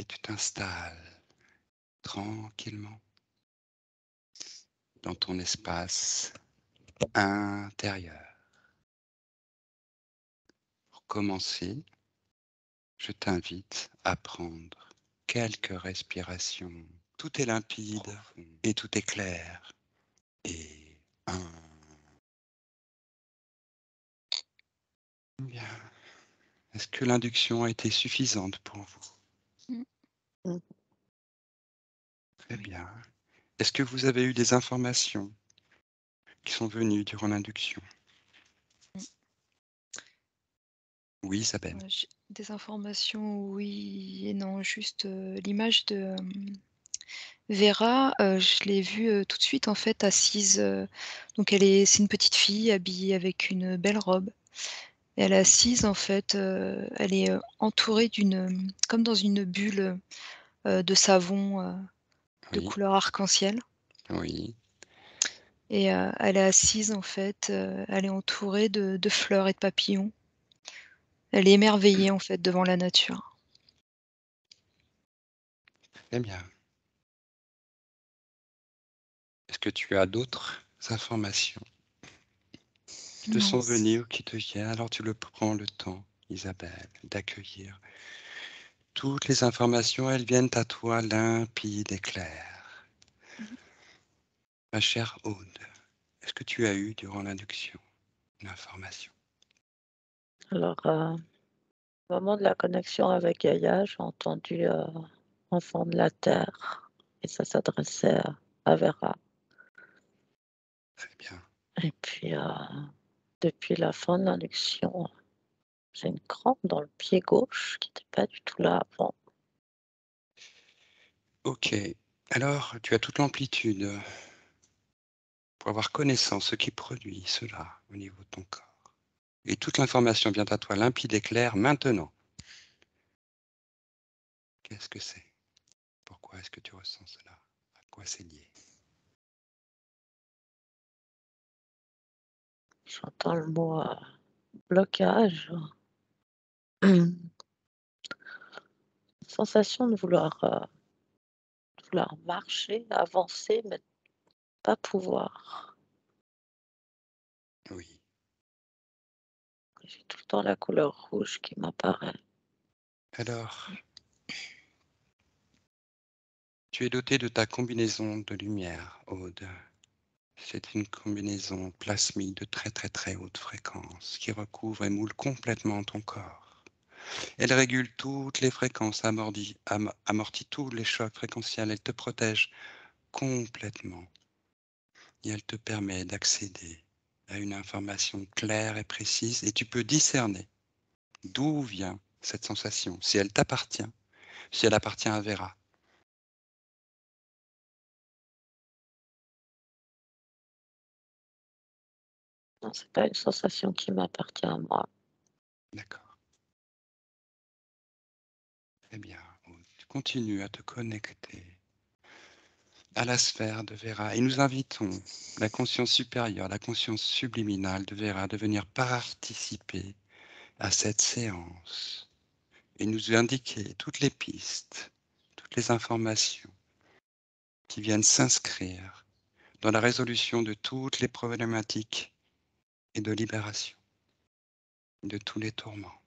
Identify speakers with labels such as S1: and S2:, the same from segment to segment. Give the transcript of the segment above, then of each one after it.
S1: et tu t'installes tranquillement dans ton espace intérieur. Pour commencer, je t'invite à prendre quelques respirations. Tout est limpide et tout est clair. Et un. Bien. Est-ce que l'induction a été suffisante pour vous?
S2: Mm.
S1: Très bien. Est-ce que vous avez eu des informations qui sont venues durant l'induction? Oui, Isabelle.
S2: J'ai des informations, oui et non, juste, l'image de, Vera, je l'ai vue, tout de suite en fait assise, donc c'est une petite fille habillée avec une belle robe. Et elle est assise en fait, elle est, entourée comme dans une bulle, de savon, de
S1: Oui,
S2: couleur arc-en-ciel.
S1: oui.
S2: Et elle est assise en fait, elle est entourée de fleurs et de papillons. Elle est émerveillée en fait devant la nature.
S1: Très bien. Est-ce que tu as d'autres informations qui te
S2: Non.
S1: sont venues ou qui te viennent? Alors tu le prends le temps, Isabelle, d'accueillir. Toutes les informations, elles viennent à toi limpides et claires.
S2: Mmh.
S1: Ma chère Aude, est-ce que tu as eu durant l'induction une information?
S2: Alors, au moment de la connexion avec Gaïa, j'ai entendu, «enfant de la terre» et ça s'adressait à Vera.
S1: Très bien.
S2: Et puis, depuis la fin de l'induction, j'ai une crampe dans le pied gauche qui n'était pas du tout là avant.
S1: Ok. Alors, tu as toute l'amplitude pour avoir connaissance de ce qui produit cela au niveau de ton corps. Et toute l'information vient à toi limpide et claire maintenant. Qu'est-ce que c'est? Pourquoi est-ce que tu ressens cela? À quoi c'est lié?
S2: J'entends le mot, blocage. Sensation de vouloir marcher, avancer, mais de pas pouvoir.
S1: Oui.
S2: J'ai tout le temps la couleur rouge qui m'apparaît.
S1: Alors, tu es doté de ta combinaison de lumière, Aude. C'est une combinaison plasmique de très très très haute fréquence qui recouvre et moule complètement ton corps. Elle régule toutes les fréquences, amortit tous les chocs fréquentiels, elle te protège complètement et elle te permet d'accéder à une information claire et précise et tu peux discerner d'où vient cette sensation, si elle t'appartient, si elle appartient à Vera.
S2: Non, c'est pas une sensation qui m'appartient à moi.
S1: D'accord, très bien. Tu continues à te connecter à la sphère de Vera et nous invitons la conscience supérieure, la conscience subliminale de Vera de venir participer à cette séance et nous indiquer toutes les pistes, toutes les informations qui viennent s'inscrire dans la résolution de toutes les problématiques et de libération de tous les tourments.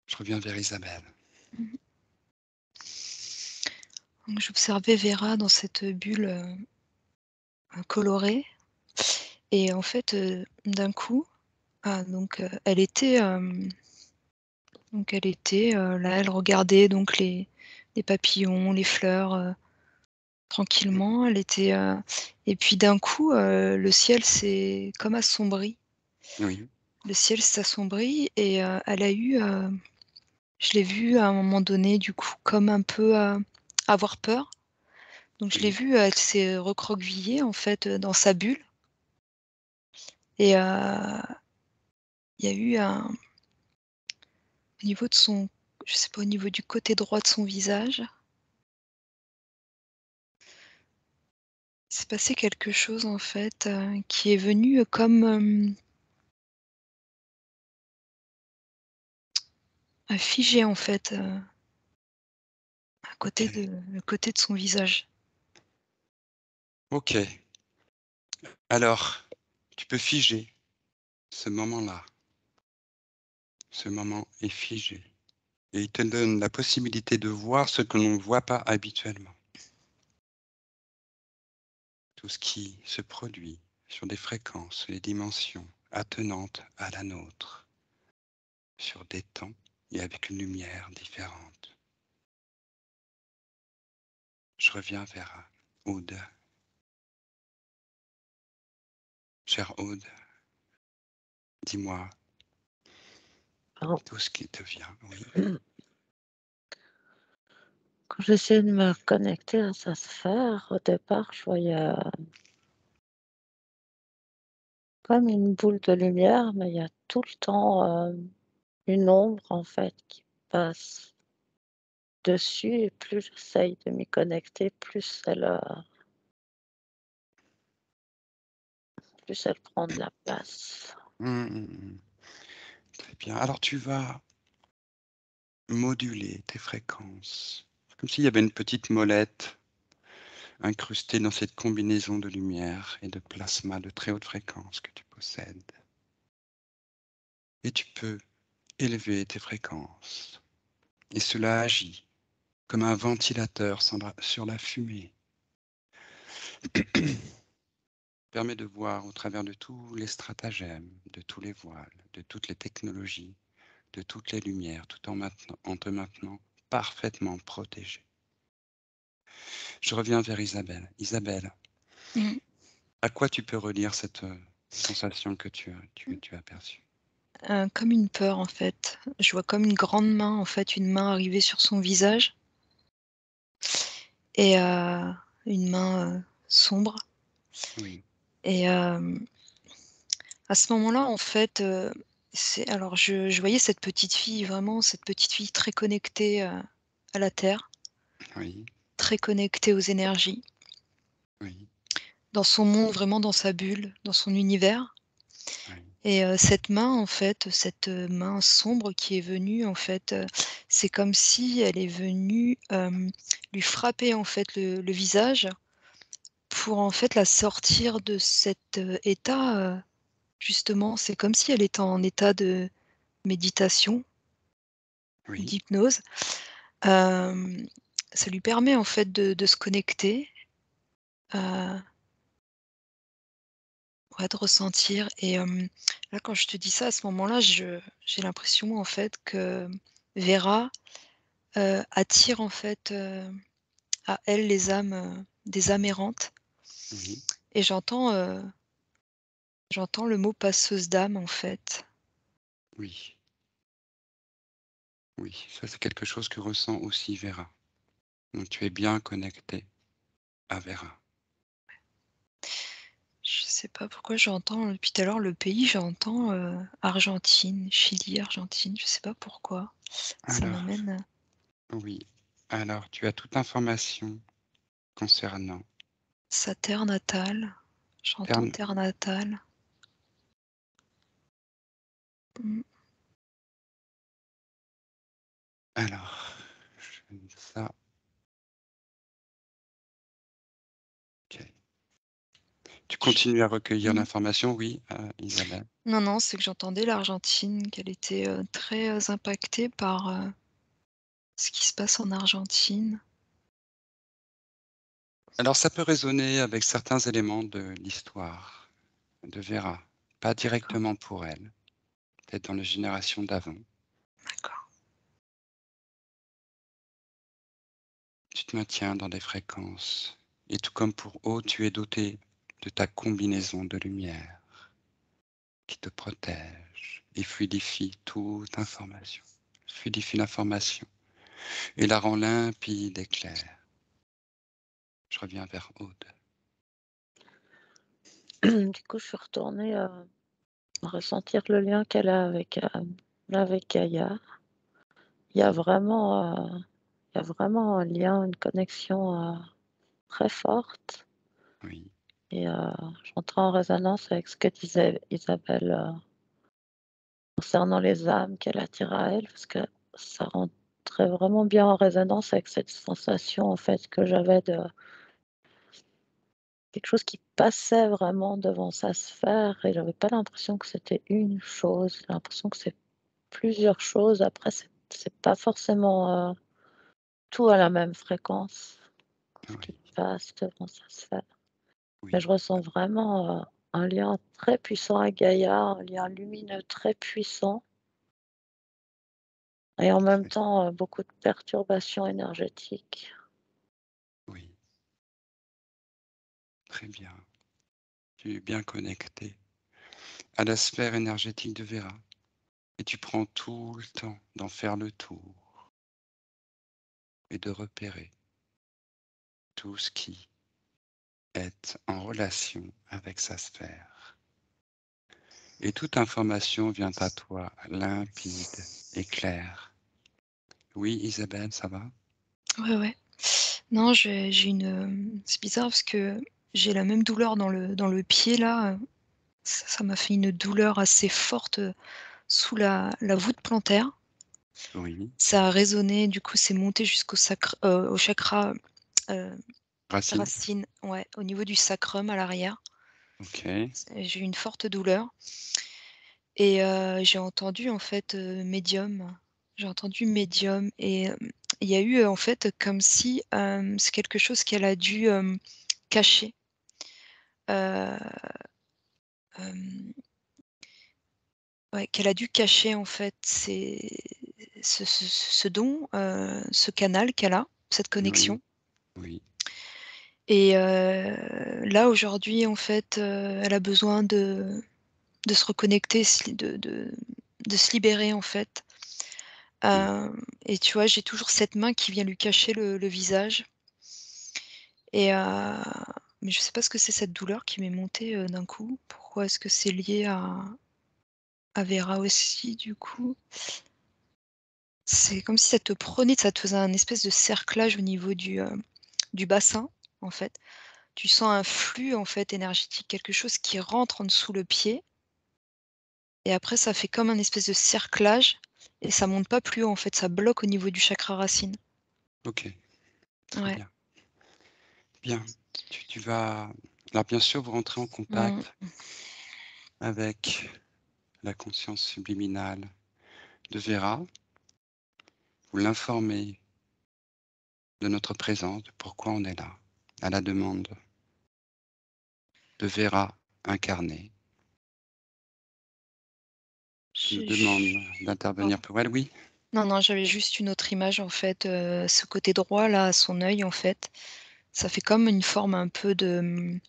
S1: Je reviens vers Isabelle.
S2: Mmh. Donc j'observais Vera dans cette bulle, colorée et en fait, d'un coup, elle était, là, elle regardait donc les papillons, les fleurs, tranquillement. Elle était, et puis d'un coup, le ciel s'est comme assombri.
S1: Oui,
S2: Le ciel s'assombrit et elle a eu, je l'ai vue à un moment donné du coup comme un peu, avoir peur. Donc je l'ai
S1: oui,
S2: vue, elle s'est recroquevillée en fait, dans sa bulle et il y a eu au niveau de son je sais pas, au niveau du côté droit de son visage, il s'est passé quelque chose en fait, qui est venu, comme, figé en fait.
S1: OK.
S2: le côté de son visage.
S1: OK. Alors, tu peux figer ce moment-là. Ce moment est figé et il te donne la possibilité de voir ce que l'on ne voit pas habituellement. Tout ce qui se produit sur des fréquences, les dimensions attenantes à la nôtre, sur des temps et avec une lumière différente. Je reviens vers Aude. Chère Aude, dis-moi
S3: Alors,
S1: tout ce qui te vient. Oui,
S3: quand j'essaie de me connecter à sa sphère, au départ, je voyais comme une boule de lumière, mais il y a tout le temps une ombre en fait qui passe dessus et plus j'essaye de m'y connecter, plus elle prend de la place.
S1: Très bien. Alors tu vas moduler tes fréquences, comme s'il y avait une petite molette incrustée dans cette combinaison de lumière et de plasma de très haute fréquence que tu possèdes. Et tu peux élever tes fréquences. Et cela agit comme un ventilateur sur la fumée. Permet de voir au travers de tous les stratagèmes, de tous les voiles, de toutes les technologies, de toutes les lumières, tout en te maintenant parfaitement protégé. Je reviens vers Isabelle. Isabelle,
S2: Mmh.
S1: à quoi tu peux relire cette sensation que tu as perçue?
S2: Comme une peur, en fait. Je vois comme une grande main, en fait, une main arriver sur son visage et une main, sombre
S1: Oui,
S2: et à ce moment-là, en fait, c'est alors je voyais cette petite fille, vraiment cette petite fille très connectée, à la terre,
S1: oui,
S2: très connectée aux énergies,
S1: oui,
S2: dans son monde, vraiment dans sa bulle, dans son univers
S1: oui,
S2: et cette main, en fait, cette, main sombre qui est venue, en fait, c'est comme si elle est venue, lui frapper, en fait, le visage pour, en fait, la sortir de cet, état, justement. C'est comme si elle était en état de méditation,
S1: oui,
S2: d'hypnose. Hem, Ça lui permet en fait de se connecter, heu, ouais, de ressentir et là quand je te dis ça, à ce moment-là, j'ai l'impression en fait que Vera, attire en fait, à elle les âmes, des âmes errantes
S1: oui,
S2: et j'entends le mot passeuse d'âme en fait.
S1: oui, oui. Ça, c'est quelque chose que ressent aussi Vera. Donc tu es bien connecté à Vera.
S2: Je sais pas pourquoi j'entends depuis tout à l'heure le pays, j'entends, Argentine, Chili, Argentine, je sais pas pourquoi. Ça
S1: Alors,
S2: m'amène,
S1: oui. Alors, tu as toute information concernant
S2: sa terre natale. J'entends
S1: Terne.
S2: terre natale. Mmh.
S1: Alors, je fais ça. Ok. Tu
S2: J
S1: continues à recueillir
S2: mmh.
S1: l'information, oui, Isabelle.
S2: Non, non, c'est que j'entendais l'Argentine, qu'elle était, très, impactée par, ce qui se passe en Argentine.
S1: Alors, ça peut résonner avec certains éléments de l'histoire de Vera, pas
S2: D'accord,
S1: directement pour elle, peut-être dans les générations d'avant.
S2: d'accord.
S1: Tu te maintiens dans des fréquences, et tout comme pour eau, tu es doté de ta combinaison de lumière qui te protège et fluidifie toute information, fluidifie l'information et la rend limpide et claire. Je reviens vers Aude.
S3: Du coup, je suis retournée ressentir le lien qu'elle a avec Gaïa. Il y a vraiment, il y a vraiment un lien, une connexion très forte.
S1: Oui,
S3: Et j'entre en résonance avec ce que disait Isabelle concernant les âmes qu'elle attire à elle, parce que ça rentre rentrait vraiment bien en résonance avec cette sensation, en fait, que j'avais de quelque chose qui passait vraiment devant sa sphère et j'avais pas l'impression que c'était une chose, j'ai l'impression que c'est plusieurs choses. Après, c'est pas forcément, tout à la même fréquence, ce qui
S1: Oui,
S3: passe devant sa sphère. Mais
S1: oui,
S3: je ressens vraiment, un lien très puissant à Gaïa, un lien lumineux très puissant et en même
S1: très,
S3: temps, beaucoup de perturbations énergétiques.
S1: oui, très bien. Tu es bien connecté à la sphère énergétique de Vera et tu prends tout le temps d'en faire le tour et de repérer tout ce qui est en relation avec sa sphère. Et toute information vient à toi limpide et claire. Oui, Isabelle, ça va?
S2: Ouais, ouais. Non, j'ai une, c'est bizarre parce que j'ai la même douleur dans le pied là, ça m'a fait une douleur assez forte, sous la voûte plantaire.
S1: Oui.
S2: Ça a résonné, du coup, c'est monté au chakra, heu,
S1: Racine?
S2: racine, ouais, au niveau du sacrum à l'arrière.
S1: Ok.
S2: J'ai eu une forte douleur et j'ai entendu en fait, médium. J'ai entendu médium et il y a eu, en fait, comme si, c'est quelque chose qu'elle a dû, cacher. Heu, hem, ouais, qu'elle a dû cacher en fait, c'est ce don, ce canal qu'elle a, cette
S1: Oui,
S2: connexion
S1: oui,
S2: et là aujourd'hui en fait, elle a besoin de se reconnecter, de se libérer en fait.
S1: oui.
S2: Et tu vois, j'ai toujours cette main qui vient lui cacher le visage et mais je sais pas ce que c'est cette douleur qui m'est montée, d'un coup. Pourquoi est-ce que c'est lié à Vera aussi du coup? C'est comme si ça te faisait un espèce de cerclage au niveau du bassin, en fait. Tu sens un flux, en fait, énergétique, quelque chose qui rentre en dessous le pied et après ça fait comme un espèce de cerclage et ça monte pas plus haut, en fait, ça bloque au niveau du chakra racine.
S1: Ok, très
S2: Ouais.
S1: bien. Bien. Tu vas. Alors, bien sûr, vous rentrez en
S2: Mmh.
S1: contact avec la conscience subliminale de Vera. Vous l'informez de notre présence, de pourquoi on est là, à la demande de Vera incarnée, qui nous
S2: J'ai
S1: demande
S2: pardon.
S1: d'intervenir pour elle. Oui.
S2: Non, non, j'avais juste une autre image, en fait, ce côté droit là, son œil, en fait, ça fait comme une forme un peu de,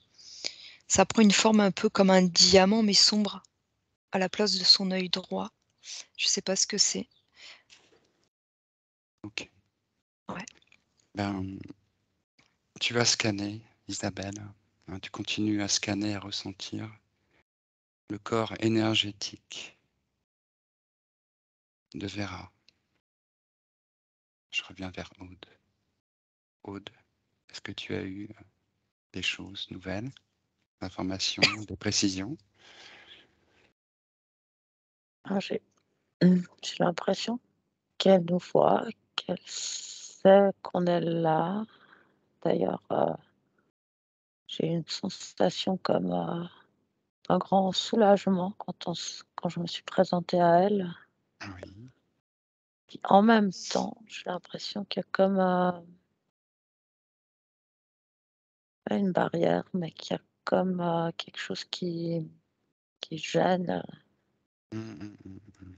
S2: ça prend une forme un peu comme un diamant mais sombre à la place de son œil droit. Je sais pas ce que c'est.
S1: Ok.
S2: Ouais.
S1: Ben, tu vas scanner, Isabelle. Hein, tu continues à scanner, à ressentir le corps énergétique de Vera. Je reviens vers Aude. Aude, est-ce que tu as eu des choses nouvelles, informations, des précisions?
S3: Ah, j'ai l'impression qu'elle nous voit, qu'elle sait qu'on est là. D'ailleurs, j'ai une sensation comme, un grand soulagement quand je me suis présentée à elle.
S1: Oui.
S3: Puis en même temps, j'ai l'impression qu'il y a comme, pas une barrière, mais qu'il y a comme, quelque chose qui gêne.
S1: Mmh, mmh, mmh.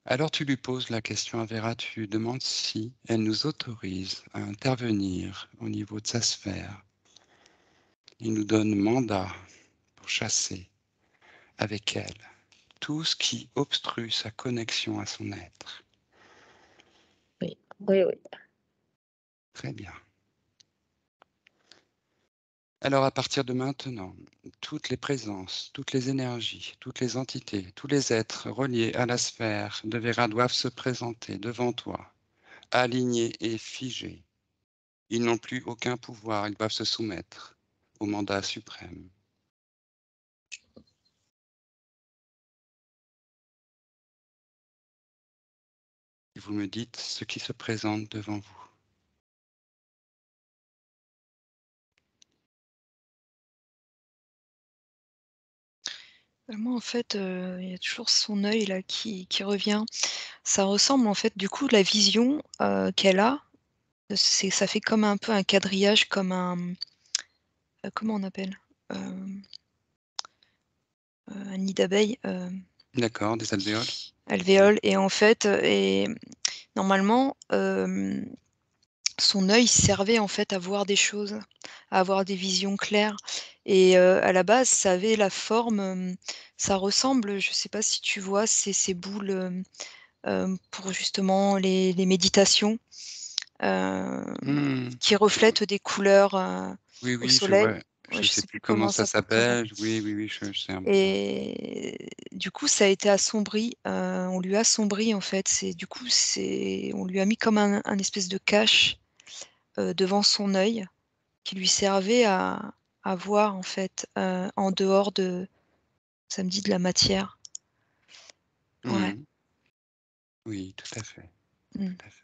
S1: Alors tu lui poses la question à Vera, tu lui demandes si elle nous autorise à intervenir au niveau de sa sphère. Il nous donne mandat pour chasser avec elle tout ce qui obstrue sa connexion à son être.
S3: Oui, oui, oui.
S1: Très bien. Alors à partir de maintenant, toutes les présences, toutes les énergies, toutes les entités, tous les êtres reliés à la sphère de Vera doivent se présenter devant toi, alignés et figés. Ils n'ont plus aucun pouvoir, ils doivent se soumettre au mandat suprême. Et vous me dites ce qui se présente devant vous.
S2: Moi, en fait, il y a toujours son œil là qui revient. Ça ressemble en fait, du coup, la vision, qu'elle a, ça fait comme un peu un quadrillage, comme un, comment on appelle? Hem, un nid d'abeilles,
S1: D'accord, des alvéoles?
S2: alvéole et en fait, normalement, son œil servait en fait à voir des choses, à avoir des visions claires et à la base, ça avait la forme, ça ressemble, je sais pas si tu vois ces boules, pour justement les méditations,
S1: Mmh.
S2: qui reflètent des couleurs,
S1: Oui,
S2: au
S1: oui, je
S2: soleil.
S1: vois.
S2: Ouais,
S1: Je
S2: je
S1: sais
S2: sais
S1: plus
S2: plus
S1: comment
S2: comment
S1: ça
S2: ça s'appelle.
S1: s'appelle. Oui, oui, oui, je sais un peu.
S2: Et du coup, ça a été assombri, on lui a assombri en fait, on lui a mis comme un espèce de cache, devant son œil qui lui servait à voir en fait, en dehors de ça me dit de la matière. Ouais.
S1: Mmh. Oui, tout à fait,
S2: Mmh.
S1: tout à fait.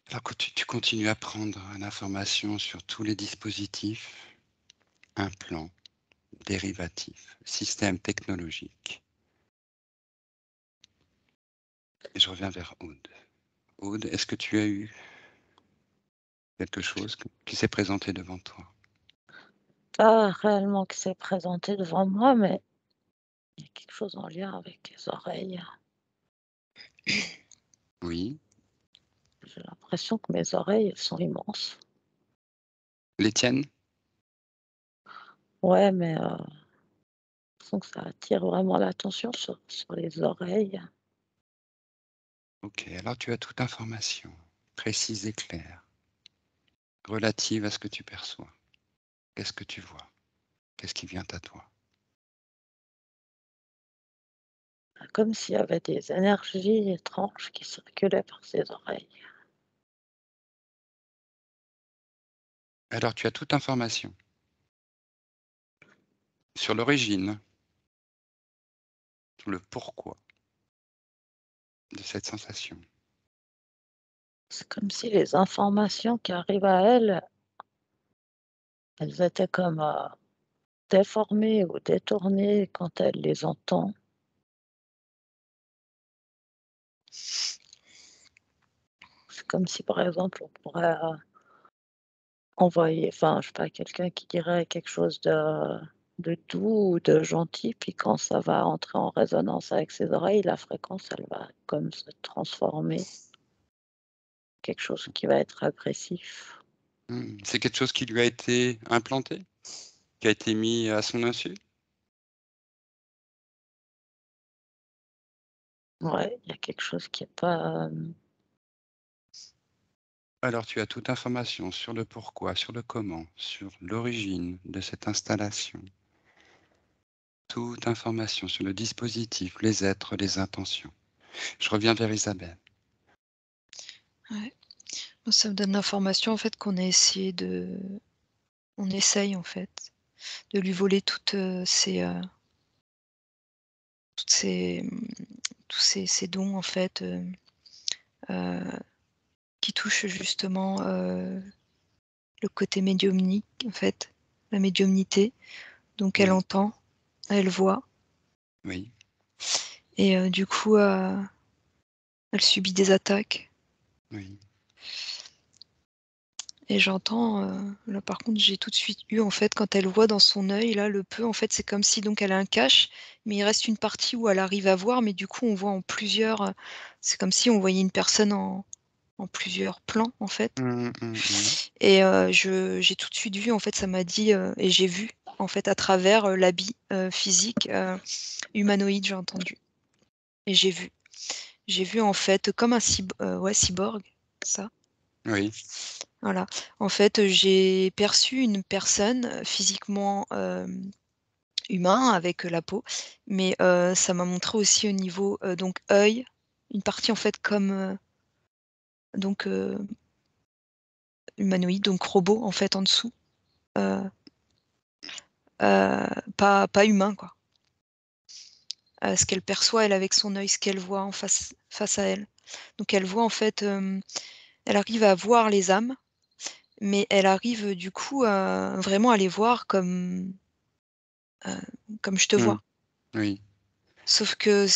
S1: Alors que tu continues à prendre l'information sur tous les dispositifs, implants, dérivatifs, systèmes technologiques. Et je reviens vers Aude. Aude, est-ce que tu as eu quelque chose qui s'est présenté devant toi?
S3: Pas réellement qui s'est présenté devant moi, mais il y a quelque chose en lien avec les oreilles.
S1: Oui.
S3: J'ai l'impression que mes oreilles, elles sont immenses.
S1: Les tiennes?
S3: Ouais, mais j'ai l'impression que ça attire vraiment l'attention sur les oreilles.
S1: Ok, alors tu as toute information, précise et claire, relative à ce que tu perçois. Qu'est-ce que tu vois? Qu'est-ce qui vient à toi?
S3: Comme s'il y avait des énergies étranges qui circulaient par ses oreilles.
S1: Alors tu as toute information sur l'origine, sur le pourquoi de cette sensation.
S3: C'est comme si les informations qui arrivent à elle, elles étaient comme, déformées ou détournées quand elle les entend. C'est comme si, par exemple, on pourrait, envoyer enfin, je sais pas, quelqu'un qui dirait quelque chose de doux ou de gentil, puis quand ça va entrer en résonance avec ses oreilles, la fréquence, elle va comme se transformer, quelque chose qui va être agressif.
S1: C'est quelque chose qui lui a été implanté? Qui a été mis à son insu?
S3: Ouais, il y a quelque chose qui est pas,
S1: Alors tu as toute information sur le pourquoi, sur le comment, sur l'origine de cette installation. Toute information sur le dispositif, les êtres, les intentions. Je reviens vers Isabelle.
S2: Ouais. Moi, ça me donne l'information en fait on essaye en fait de lui voler toutes ces, tous ces dons en fait, heu, qui touchent justement, le côté médiumnique en fait, la médiumnité. Donc elle
S1: Oui,
S2: entend, elle voit
S1: oui,
S2: et du coup, elle subit des attaques
S1: oui.
S2: et j'entends, là par contre j'ai tout de suite eu en fait quand elle voit dans son œil là le peu en fait c'est comme si donc elle a un cache, mais il reste une partie où elle arrive à voir, mais du coup on voit en plusieurs, c'est comme si on voyait une personne en plusieurs plans en fait
S1: Mmh.
S2: et j'ai tout de suite vu en fait ça m'a dit, et j'ai vu en fait à travers, l'habit, physique, humanoïde j'ai entendu et j'ai vu. J'ai vu en fait comme un ouais cyborg, ça,
S1: Oui,
S2: voilà. En fait, j'ai perçu une personne, physiquement, humain avec, la peau, mais ça m'a montré aussi au niveau, donc œil, une partie en fait comme, donc humanoïde, donc robot en fait en dessous, heu pas humain quoi. Ce qu'elle perçoit elle avec son œil, ce qu'elle voit en face à elle. Donc elle voit en fait, elle arrive à voir les âmes, mais elle arrive du coup à vraiment à les voir heu, comme je te
S1: Mmh.
S2: vois.
S1: Oui,
S2: Sauf que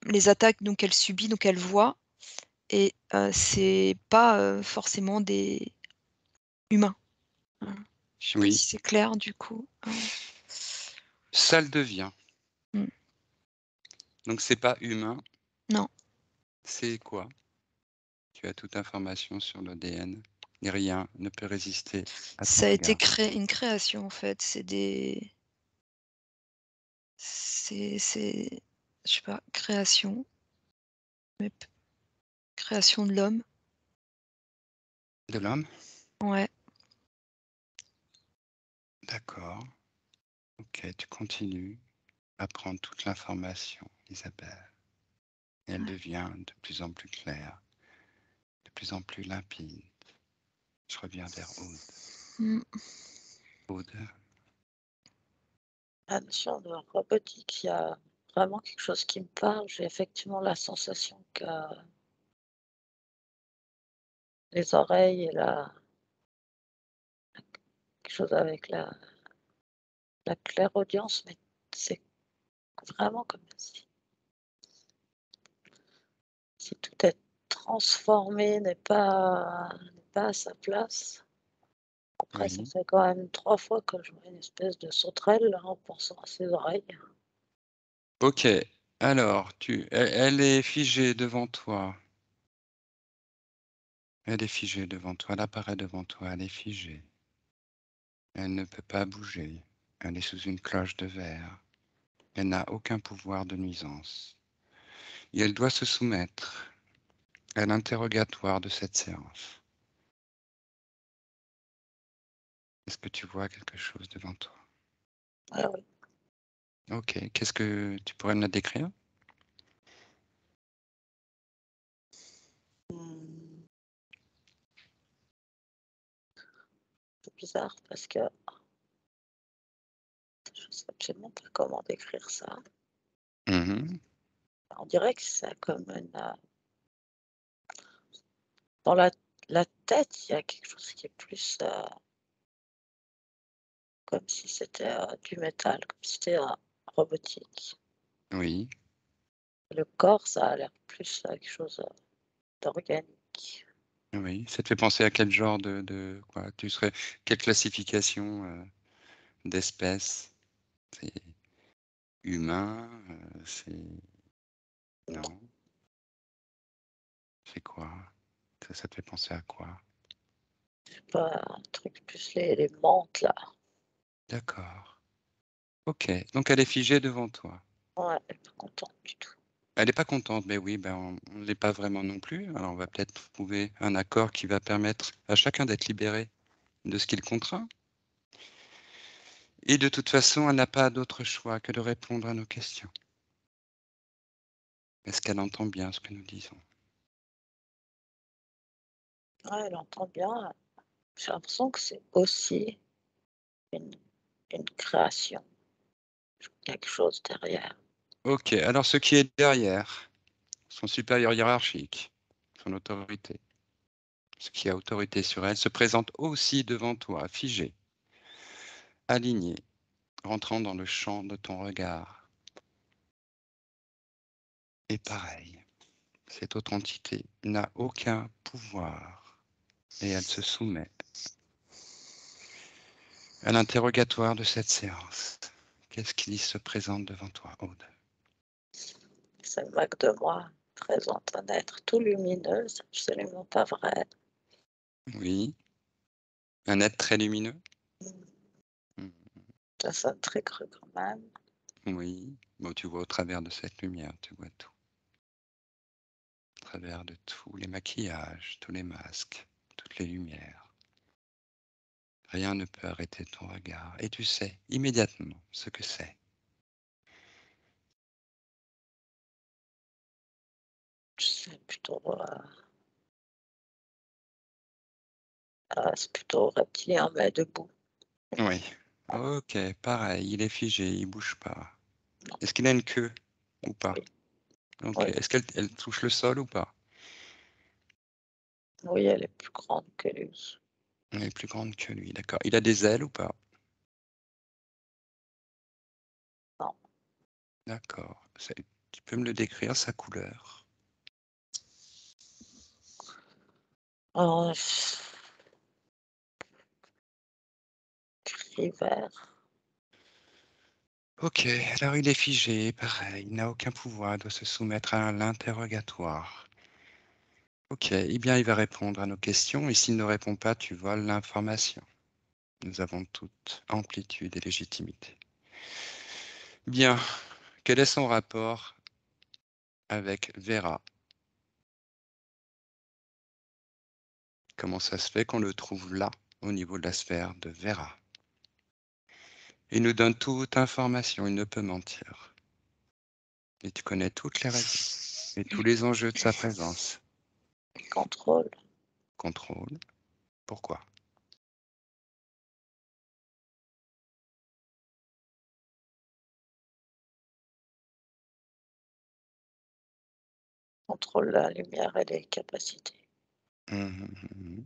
S2: les attaques donc elle subit, donc elle voit et c'est pas, forcément des humains. Voilà. Je sais pas
S1: oui.
S2: si c'est clair du coup?
S1: Ça le devient.
S2: Mmh.
S1: Donc c'est pas humain,
S2: Non,
S1: c'est quoi? Tu as toute information sur l'ADN et rien ne peut résister à ton
S2: ça a été
S1: regard.
S2: une création en fait, c'est je sais pas, création, mais création de l'homme.
S1: De l'homme?
S2: Ouais,
S1: D'accord. OK, tu continues à prendre toute l'information, Isabelle, et elle devient de plus en plus claire, de plus en plus limpide. Je reviens vers Aude.
S2: mmh,
S1: Aude,
S3: La notion de robotique, il y a vraiment quelque chose qui me parle. J'ai effectivement la sensation que les oreilles et quelque chose avec la clairaudience, mais c'est vraiment comme si tout est transformé, n'est pas à sa place. Après, ça
S1: oui.
S3: fait quand même 3 fois que je vois une espèce de sauterelle, là, en pensant à ses oreilles.
S1: OK, alors elle est figée devant toi. Elle est figée devant toi, elle apparaît devant toi, elle est figée. Elle ne peut pas bouger. Elle est sous une cloche de verre. Elle n'a aucun pouvoir de nuisance. Et elle doit se soumettre à l'interrogatoire de cette séance. Est-ce que tu vois quelque chose devant toi?
S3: Ah oui.
S1: OK, qu'est-ce que tu pourrais me la décrire?
S3: Mmh, c'est bizarre parce que je sais absolument pas comment décrire ça.
S1: Mmh.
S3: On dirait que c'est comme dans la tête, il y a quelque chose qui est plus, comme si c'était, du métal, comme si c'était, robotique.
S1: Oui,
S3: Le corps, ça a l'air plus, quelque chose, d'organique.
S1: oui. Ça te fait penser à quel genre de quoi? Quelle classification, d'espèces? C'est humain, c'est
S3: Non,
S1: non? C'est quoi? Ça te fait penser à quoi?
S3: c'est pas un truc plus les mantes là.
S1: D'accord. OK, donc elle est figée devant toi.
S3: Ouais, elle est pas contente du tout.
S1: Elle n'est pas contente, mais oui, ben, on ne l'est pas vraiment non plus. Alors on va peut-être trouver un accord qui va permettre à chacun d'être libéré de ce qu'il contraint. Et de toute façon, elle n'a pas d'autre choix que de répondre à nos questions. Est-ce qu'elle entend bien ce que nous disons?
S3: Ouais, elle entend bien. J'ai l'impression que c'est aussi une une création, quelque chose derrière.
S1: OK, alors ce qui est derrière, son supérieur hiérarchique, son autorité, ce qui a autorité sur elle, se présente aussi devant toi, figé, aligné, rentrant dans le champ de ton regard. Et pareil, cette autre entité n'a aucun pouvoir et elle se soumet à l'interrogatoire de cette séance. Qu'est-ce qui se présente devant toi, Aude?
S3: Ça se moque de moi, présente un être tout lumineux, c'est absolument pas vrai.
S1: Oui, un être très lumineux? Mmh,
S3: Ça sonne très cru quand même.
S1: oui, bon, tu vois au travers de cette lumière, tu vois tout. Au travers de tous les maquillages, tous les masques, toutes les lumières. Rien ne peut arrêter ton regard et tu sais immédiatement ce que c'est.
S3: C'est plutôt, c'est plutôt reptilien, mais debout.
S1: Oui. OK, pareil, il est figé, il bouge pas. Est-ce qu'il a une queue ou pas?
S3: Oui,
S1: Ok.
S3: Oui,
S1: Est-ce qu'elle touche le sol ou pas?
S3: oui, elle est plus grande que lui.
S1: Elle est plus grande que lui, d'accord. Il a des ailes ou pas?
S3: Non.
S1: D'accord. Tu peux me le décrire, sa couleur?
S3: Oh, gris vert.
S1: Ok, alors il est figé, pareil, il n'a aucun pouvoir, il doit se soumettre à l'interrogatoire. Ok, eh bien il va répondre à nos questions et s'il ne répond pas, tu voles l'information. Nous avons toute amplitude et légitimité. Bien, quel est son rapport avec Vera? Comment ça se fait qu'on le trouve là, au niveau de la sphère de Vera? Il nous donne toute information, il ne peut mentir. Et tu connais toutes les raisons et tous les enjeux de sa présence.
S3: Contrôle.
S1: Contrôle. Pourquoi?
S3: Contrôle la lumière et les capacités.
S1: Mhm.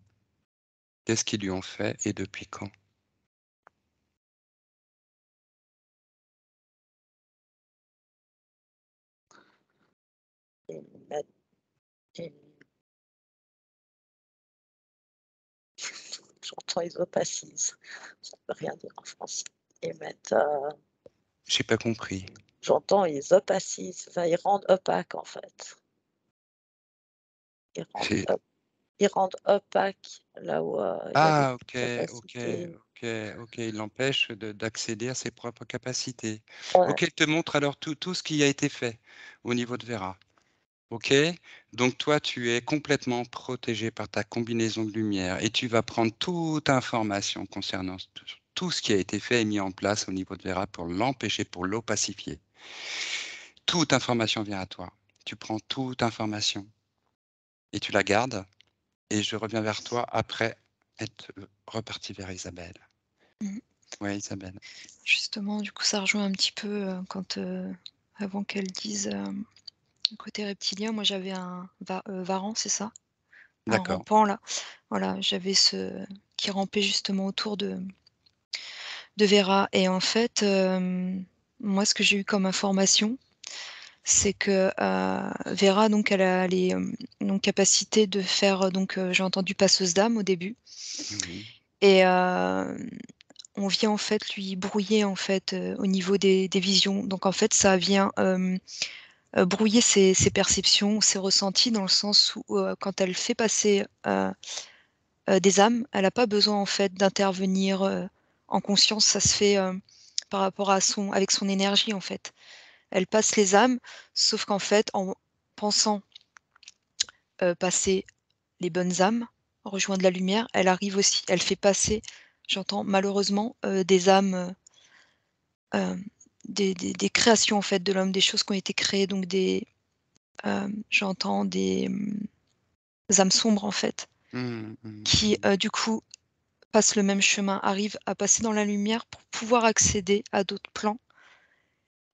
S1: Qu'est-ce qu'ils lui ont fait et depuis quand?
S3: Ils mettent, ils- J'entends ils opacise. Ça ne veut rien dire en français. Ils mettent,
S1: J'ai pas compris.
S3: j'entends ils opacisent. Enfin, ils rendent opaque en fait. Ils rendent,
S1: C'est-
S3: ils rendent opaque là où il y a des
S1: Ah, ok, ok,
S3: capacités.
S1: ok, ok. Il l'empêche d'accéder à ses propres capacités.
S3: Ouais,
S1: Ok, il te montre alors tout ce qui a été fait au niveau de Vera. Ok, donc toi, tu es complètement protégé par ta combinaison de lumière et tu vas prendre toute information concernant tout ce qui a été fait et mis en place au niveau de Vera pour l'empêcher, pour l'opacifier. Toute information vient à toi. Tu prends toute information et tu la gardes et je reviens vers toi après être reparti vers Isabelle.
S2: Mmh.
S1: Ouais, Isabelle.
S2: Justement, du coup, ça rejoint un petit peu, avant qu'elle dise, côté reptilien, moi j'avais un varan, c'est ça? Un
S1: D'accord.
S2: rampant là, voilà, j'avais qui rampait justement autour de Vera et en fait, moi ce que j'ai eu comme information, c'est que, Vera donc elle a les, donc capacité de faire, j'ai entendu passeuse d'âme au début
S1: Oui.
S2: et on vient en fait lui brouiller en fait, au niveau des visions. Donc en fait ça vient, brouiller ses perceptions, ses ressentis dans le sens où, quand elle fait passer, des âmes, elle a pas besoin en fait d'intervenir, en conscience. Ça se fait, par rapport à avec son énergie en fait. Elle passe les âmes, sauf qu'en fait en pensant, passer les bonnes âmes, rejoindre la lumière, elle arrive aussi elle fait passer, j'entends malheureusement, des âmes, des créations en fait de l'homme, des choses qui ont été créées, donc j'entends des, âmes sombres en fait,
S1: Mmh, mmh,
S2: qui,
S1: mmh.
S2: du coup passent le même chemin, arrivent à passer dans la lumière pour pouvoir accéder à d'autres plans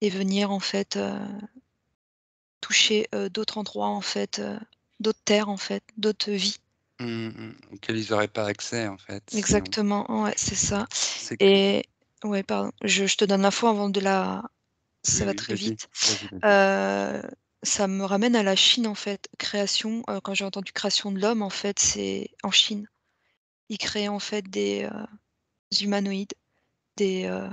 S2: et venir en fait, toucher, d'autres endroits en fait, d'autres terres en fait, d'autres vies.
S1: Mmh, mmh. Auxquels ils n'auraient pas accès en fait, sinon.
S2: Exactement, ouais, c'est ça
S1: C'est que...
S2: et ouais, pardon, je te donne l'info avant de la ça
S1: Oui,
S2: va
S1: oui,
S2: très
S1: vas-y,
S2: vite.
S1: vas-y, vas-y.
S2: Heu, Ça me ramène à la Chine en fait, création, quand j'ai entendu création de l'homme en fait, c'est en Chine. Ils créaient en fait des, humanoïdes, des, heu,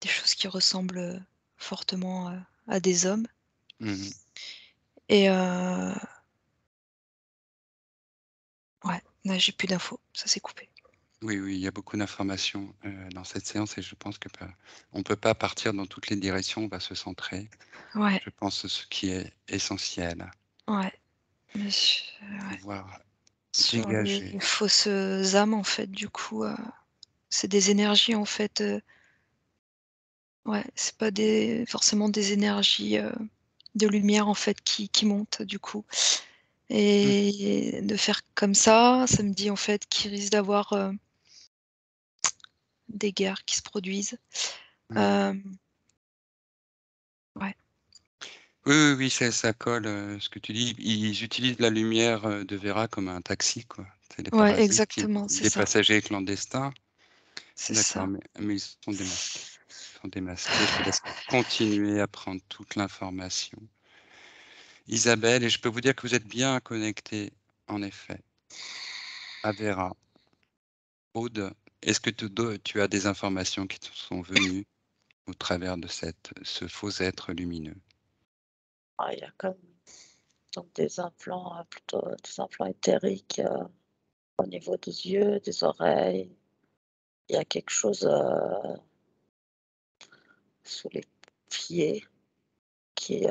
S2: des choses qui ressemblent, fortement, à des hommes
S1: Mmh.
S2: et ouais, là j'ai plus d'infos, ça s'est coupé.
S1: Oui, oui, il y a beaucoup d'informations dans cette séance et je pense que on ne peut pas partir dans toutes les directions, on va se centrer,
S2: Ouais,
S1: je pense, sur ce qui est essentiel,
S2: ouais, mais
S1: pouvoir
S2: sur les
S1: dégager.
S2: fausses âmes en fait du coup, c'est des énergies en fait, ouais, c'est pas forcément des énergies, de lumière en fait qui montent du coup
S1: Mmh,
S2: et de faire comme ça me dit en fait qu'il risque d'avoir, des guerres qui se produisent.
S1: mmh.
S2: Hem, ouais.
S1: Oui, oui, oui, ça colle, ce que tu dis. Ils utilisent la lumière de Vera comme un taxi, quoi. C'est des
S2: Ouais,
S1: parasites,
S2: exactement, c'est
S1: des
S2: ça.
S1: passagers clandestins.
S2: C'est
S1: D'accord,
S2: ça.
S1: mais ils sont démasqués. Ils sont démasqués. Je te laisse continuer à prendre toute l'information. Isabelle, et je peux vous dire que vous êtes bien connectée, en effet, à Vera. Aude, est-ce que tu as des informations qui te sont venues au travers de ce faux être lumineux?
S3: Ah, il y a comme donc des implants, plutôt des implants éthériques, au niveau des yeux, des oreilles. Il y a quelque chose, sous les pieds qui,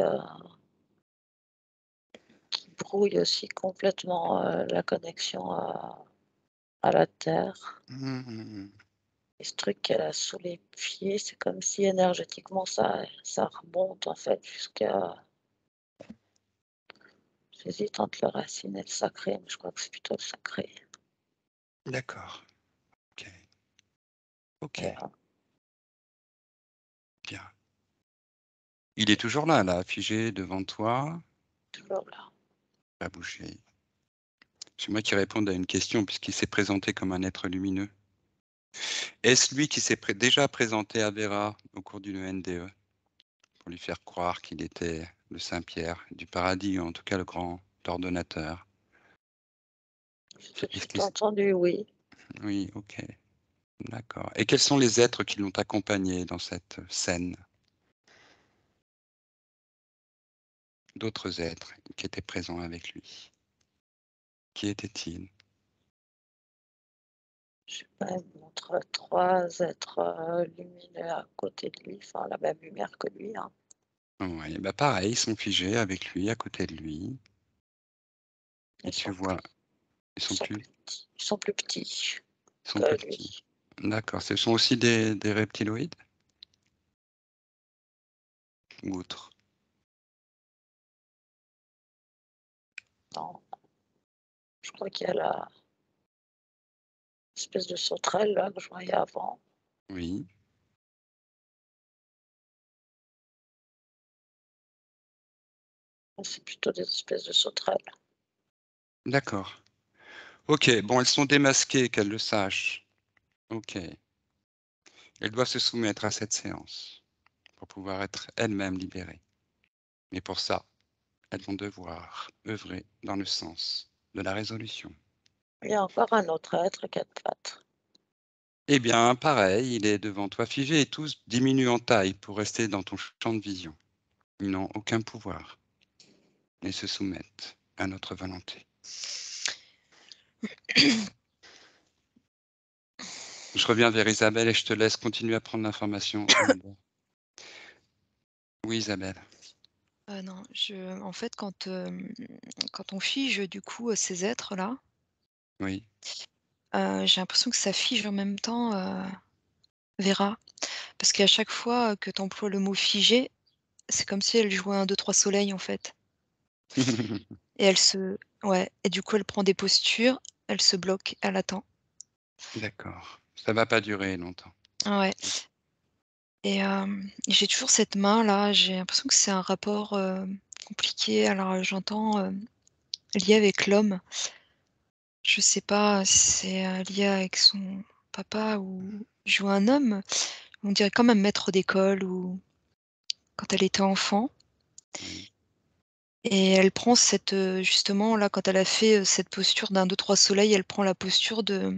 S3: qui brouille aussi complètement, la connexion à la terre.
S1: Mhm.
S3: Et ce truc qu'elle a sous les pieds, c'est comme si énergétiquement ça remonte en fait jusqu'à, j'hésite entre le racine et le sacré, mais je crois que c'est plutôt le sacré.
S1: D'accord. Ok. Ok.
S3: Et
S1: Bien. Il est toujours là, figé devant toi,
S3: toujours là.
S1: pas bouger. C'est moi qui réponds à une question puisqu'il s'est présenté comme un être lumineux. Est-ce lui qui s'est déjà présenté à Vera au cours d'une NDE pour lui faire croire qu'il était le Saint-Pierre du paradis, ou en tout cas le grand ordonnateur?
S3: J'ai tout de
S1: Est-ce
S3: suite
S1: qu'il...
S3: entendu oui.
S1: Oui, ok, d'accord. Et quels sont les êtres qui l'ont accompagné dans cette scène? D'autres êtres qui étaient présents avec lui. Qui étaient-ils?
S3: Je sais pas, il me montre 3 êtres, lumineux à côté de lui, enfin la même lumière que lui, hein.
S1: Oui, bah pareil, ils sont figés avec lui, à côté de lui. Et
S3: Ils
S1: tu
S3: sont
S1: vois,
S3: plus
S1: ils
S3: ils
S1: sont
S3: sont
S1: plus,
S3: plus petits. Ils sont plus petits
S1: ils sont plus
S3: que
S1: petits.
S3: lui.
S1: D'accord. Ce sont aussi des reptiloïdes ou autres?
S3: Non, je crois qu'il y a la espèce de sauterelle là que je voyais avant.
S1: Oui,
S3: C'est plutôt des espèces de sauterelles.
S1: d'accord. Ok, bon, elles sont démasquées, qu'elles le sachent. Ok. Elles doivent se soumettre à cette séance pour pouvoir être elles-mêmes libérées. Mais pour ça, elles vont devoir œuvrer dans le sens de la résolution.
S3: Il y a encore un autre être à 4 pattes.
S1: Eh bien, pareil, il est devant toi figé et tous diminuent en taille pour rester dans ton champ de vision. Ils n'ont aucun pouvoir et se soumettent à notre volonté. Je reviens vers Isabelle et je te laisse continuer à prendre l'information. Oui, Isabelle.
S2: Non, en fait, quand on fige, du coup, ces êtres-là,
S1: Oui.
S2: j'ai l'impression que ça fige en même temps, Vera. Parce qu'à chaque fois que tu emploies le mot «figé», c'est comme si elle jouait un deux trois soleil, en fait. Et elle se ouais, et du coup, elle prend des postures, elle se bloque, elle attend.
S1: D'accord. Ça va pas durer longtemps.
S2: Ouais, et j'ai toujours cette main-là, j'ai l'impression que c'est un rapport, compliqué. Alors, j'entends, lié avec l'homme. Je sais pas si c'est, lié avec son papa ou je vois un homme, on dirait comme un maître d'école ou quand elle était enfant,
S1: Oui.
S2: et elle prend cette, justement là, quand elle a fait, cette posture d'un deux trois soleil, elle prend la posture de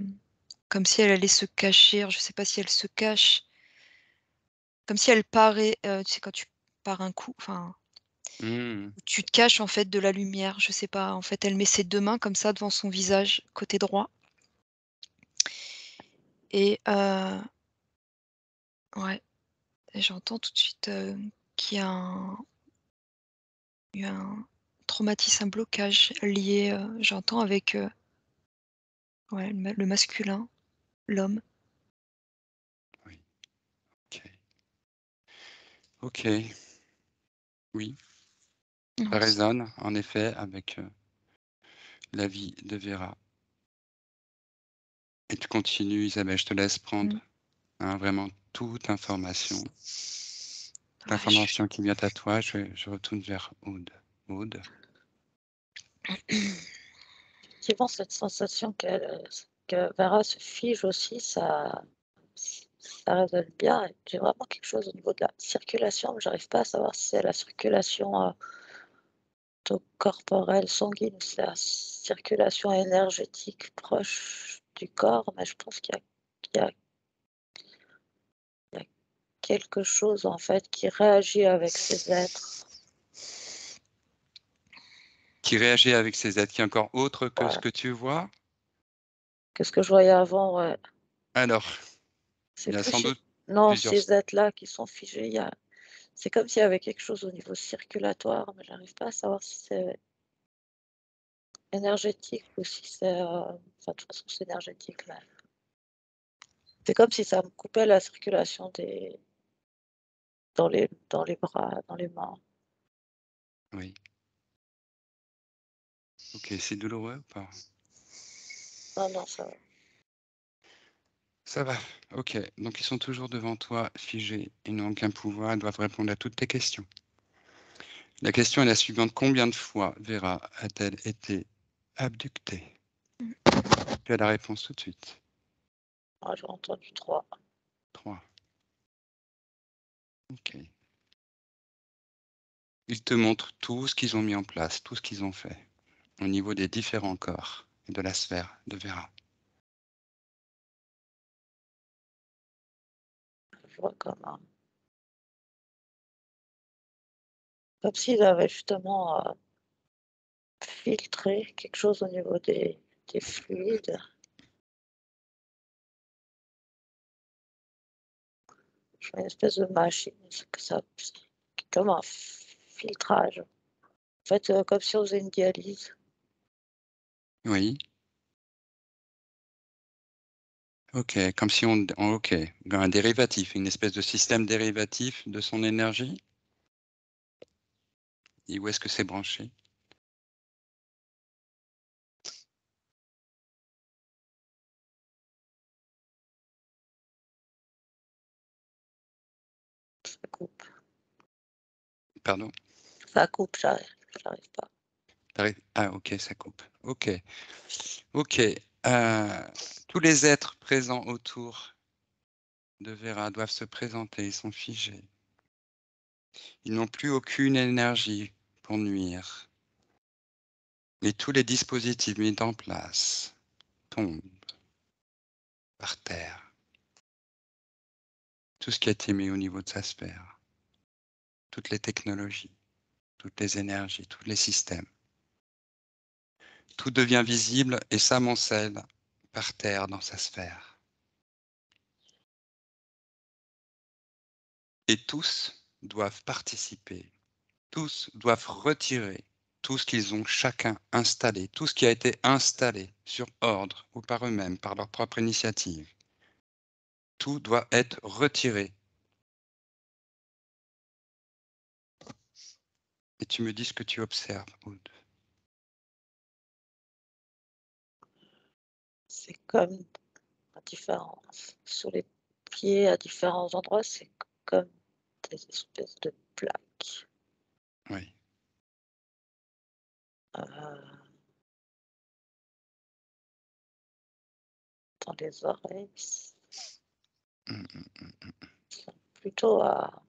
S2: comme si elle allait se cacher. Alors je sais pas si elle se cache, comme si elle parait, tu sais quand tu pares un coup, enfin,
S1: Mmh.
S2: tu te caches en fait de la lumière, je sais pas. En fait, elle met ses 2 mains comme ça devant son visage, côté droit, et ouais, et j'entends tout de suite, qu'il y a un traumatisme, un blocage lié, j'entends avec, ouais, le masculin, l'homme.
S1: Oui. OK. OK. Oui, ça
S2: Non,
S1: résonne en effet avec, la vie de Vera et tu continues Isabelle, je te laisse prendre,
S2: mmh.
S1: hein, vraiment toute information l'information qui vient à toi, je retourne vers Aude. Aude.
S3: Effectivement, cette sensation que Vera se fige aussi, ça résonne bien. Et j'ai vraiment quelque chose au niveau de la circulation, mais j'arrive pas à savoir si c'est la circulation corporelle, sanguine, ou c'est la circulation énergétique proche du corps, mais je pense qu'il y a, il y a quelque chose en fait qui réagit avec ces êtres.
S1: Qui réagit avec ces êtres, qui est encore autre que ce
S3: Ouais.
S1: que tu vois.
S3: Qu'est-ce que je voyais avant, ouais.
S1: Alors,
S3: C'est
S1: il y a
S3: plus
S1: sans doute
S3: non,
S1: plusieurs...
S3: ces êtres-là qui sont figés, c'est comme s'il y avait quelque chose au niveau circulatoire, mais j'arrive pas à savoir si c'est énergétique ou si c'est, enfin, de toute façon, c'est énergétique, mais c'est comme si ça me coupait la circulation dans les bras, dans les mains.
S1: Oui. Ok, c'est douloureux ou pas?
S3: Non, non, ça va.
S1: Ça va, ok. Donc ils sont toujours devant toi, figés, ils n'ont aucun pouvoir, ils doivent répondre à toutes tes questions. La question est la suivante. Combien de fois Vera a-t-elle été abductée? Tu as la réponse tout de suite.
S3: Ah, j'ai entendu 3.
S1: 3. Ok. Ils te montrent tout ce qu'ils ont mis en place, tout ce qu'ils ont fait, au niveau des différents corps et de la sphère de Vera.
S3: Je vois comme s'il avait justement filtré quelque chose au niveau des fluides. Je fais une espèce de machine, c'est comme un filtrage. En fait, comme si on faisait une dialyse.
S1: Oui. Ok, comme si on... Ok, un dérivatif, une espèce de système dérivatif de son énergie. Et où est-ce que c'est branché?
S3: Ça coupe.
S1: Pardon?
S3: Ça coupe, j'arrive pas.
S1: Ah, ok, ça coupe. Ok. Ok. Tous les êtres présents autour de Vera doivent se présenter, ils sont figés. Ils n'ont plus aucune énergie pour nuire. Et tous les dispositifs mis en place tombent par terre. Tout ce qui a été mis au niveau de sa sphère, toutes les technologies, toutes les énergies, tous les systèmes. Tout devient visible et s'amoncelle par terre dans sa sphère. Et tous doivent participer, tous doivent retirer tout ce qu'ils ont chacun installé, tout ce qui a été installé sur ordre ou par eux-mêmes, par leur propre initiative. Tout doit être retiré. Et tu me dis ce que tu observes, Aude.
S3: C'est comme à différents, sur les pieds, à différents endroits, c'est comme des espèces de plaques.
S1: Oui.
S3: Euh, dans les oreilles,
S1: Hum, hum, hum.
S3: sont plutôt à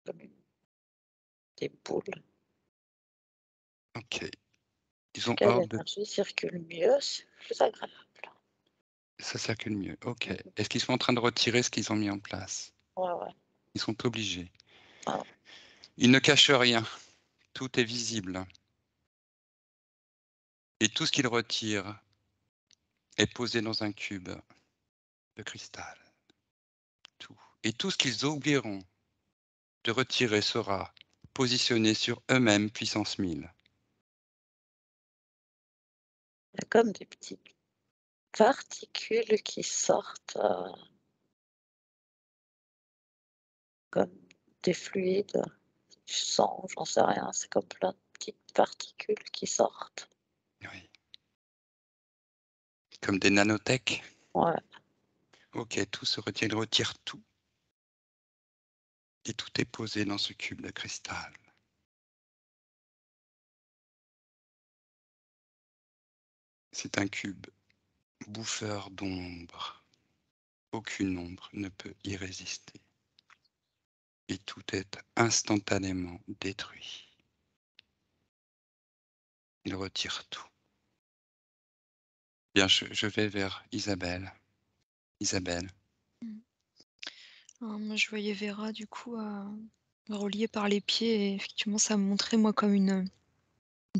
S3: comme des boules.
S1: Ok. Ils
S3: En tout
S1: ont
S3: cas,
S1: ordre de...
S3: l'énergie circule mieux, c'est plus agréable.
S1: Ça circule mieux. Ok. Est-ce qu'ils sont en train de retirer ce qu'ils ont mis en place?
S3: Ouais, ouais.
S1: Ils sont obligés.
S3: Ah,
S1: Ils ne cachent rien. Tout est visible. Et tout ce qu'ils retirent est posé dans un cube de cristal. Tout. Et tout ce qu'ils oublieront de retirer sera positionné sur eux-mêmes puissance 1000.
S3: il y a comme des petites particules qui sortent comme des fluides, du sang, j'en sais rien. C'est comme plein de petites particules qui sortent.
S1: Oui. Comme des nanotech.
S3: Ouais,
S1: Ok, tout se retire. Ils retirent tout. Et tout est posé dans ce cube de cristal. C'est un cube bouffeur d'ombre. Aucune ombre ne peut y résister. Et tout est instantanément détruit. Il retire tout. Bien, je vais vers Isabelle. Isabelle.
S2: Moi, je voyais Vera, du coup, reliée par les pieds et effectivement, ça me montrait, moi, comme une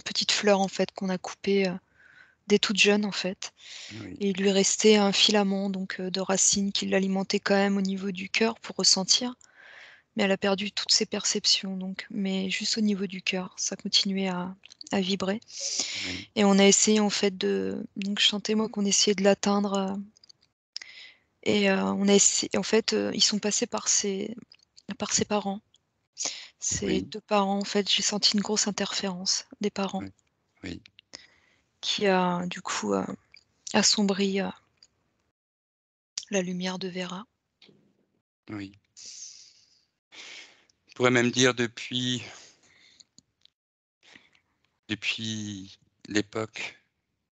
S2: petite fleur, en fait, qu'on a coupée, dès toute jeune, en fait,
S1: Oui,
S2: et il lui restait un filament, donc de racines qui l'alimentait quand même au niveau du cœur pour ressentir, mais elle a perdu toutes ses perceptions, donc mais juste au niveau du cœur, ça continuait à vibrer
S1: oui,
S2: et on a essayé, en fait, de donc je sentais, moi, qu'on essayait de l'atteindre, et on a essayé en fait, ils sont passés par ses parents. Ses
S1: oui,
S2: 2 parents, en fait, j'ai senti une grosse interférence des parents
S1: oui, oui,
S2: qui a, du coup, assombri, la lumière de Vera.
S1: oui. On pourrait même dire depuis l'époque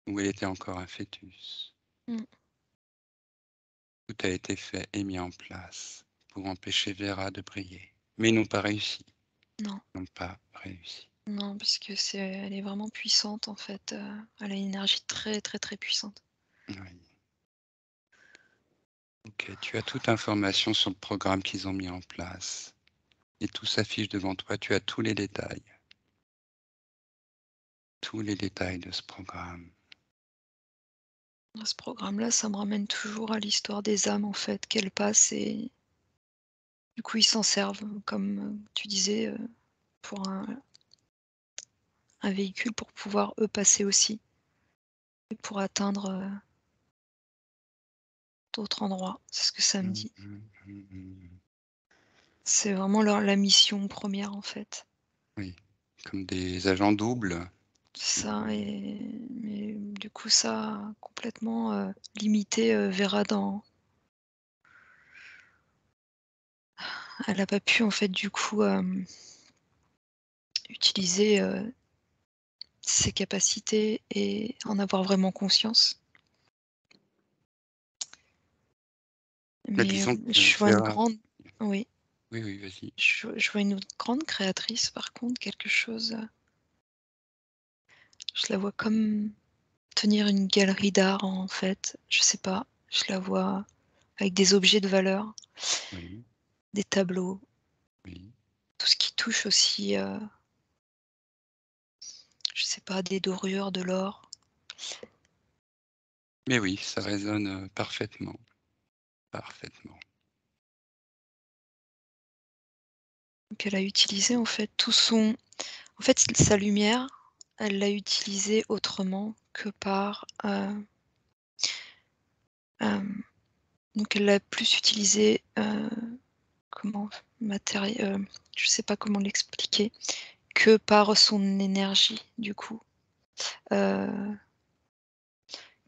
S1: où elle était encore un fœtus.
S2: Mmh.
S1: Tout a été fait et mis en place pour empêcher Vera de briller. Mais ils n'ont pas réussi.
S2: Non,
S1: Ils n'ont pas réussi.
S2: non, parce que elle est vraiment puissante, en fait, elle a une énergie très, très, très puissante.
S1: Oui. Ok, tu as toute information sur le programme qu'ils ont mis en place. Et tout s'affiche devant toi. Tu as tous les détails. Tous les détails de ce programme.
S2: Ce programme-là, ça me ramène toujours à l'histoire des âmes, en fait, qu'elles passent et du coup, ils s'en servent, comme, tu disais, pour un véhicule pour pouvoir, eux, passer aussi et pour atteindre, d'autres endroits. C'est ce que ça me
S1: Mhm,
S2: dit.
S1: mhm, mhm.
S2: C'est vraiment la mission première en fait.
S1: Oui, comme des agents doubles.
S2: C'est ça et mais du coup ça a complètement, limité, Vera dans elle a pas pu en fait du coup, utiliser, ses capacités et en avoir vraiment conscience.
S1: Mais
S2: Mais,
S1: disons que
S2: je vois une
S1: Vera.
S2: grande oui,
S1: Oui, oui, vas-y.
S2: je vois une grande créatrice par contre, quelque chose, je la vois comme tenir une galerie d'art en fait, je sais pas, je la vois avec des objets de valeur,
S1: Oui,
S2: des tableaux,
S1: oui.
S2: tout ce qui touche aussi, je sais pas, des dorures, de l'or.
S1: Mais oui, ça résonne parfaitement. Parfaitement.
S2: Donc elle a utilisé en fait tout son en fait sa lumière, elle l'a utilisée autrement que par, donc elle l'a plus utilisée, comment je sais pas comment l'expliquer, que par son énergie du coup. Heu,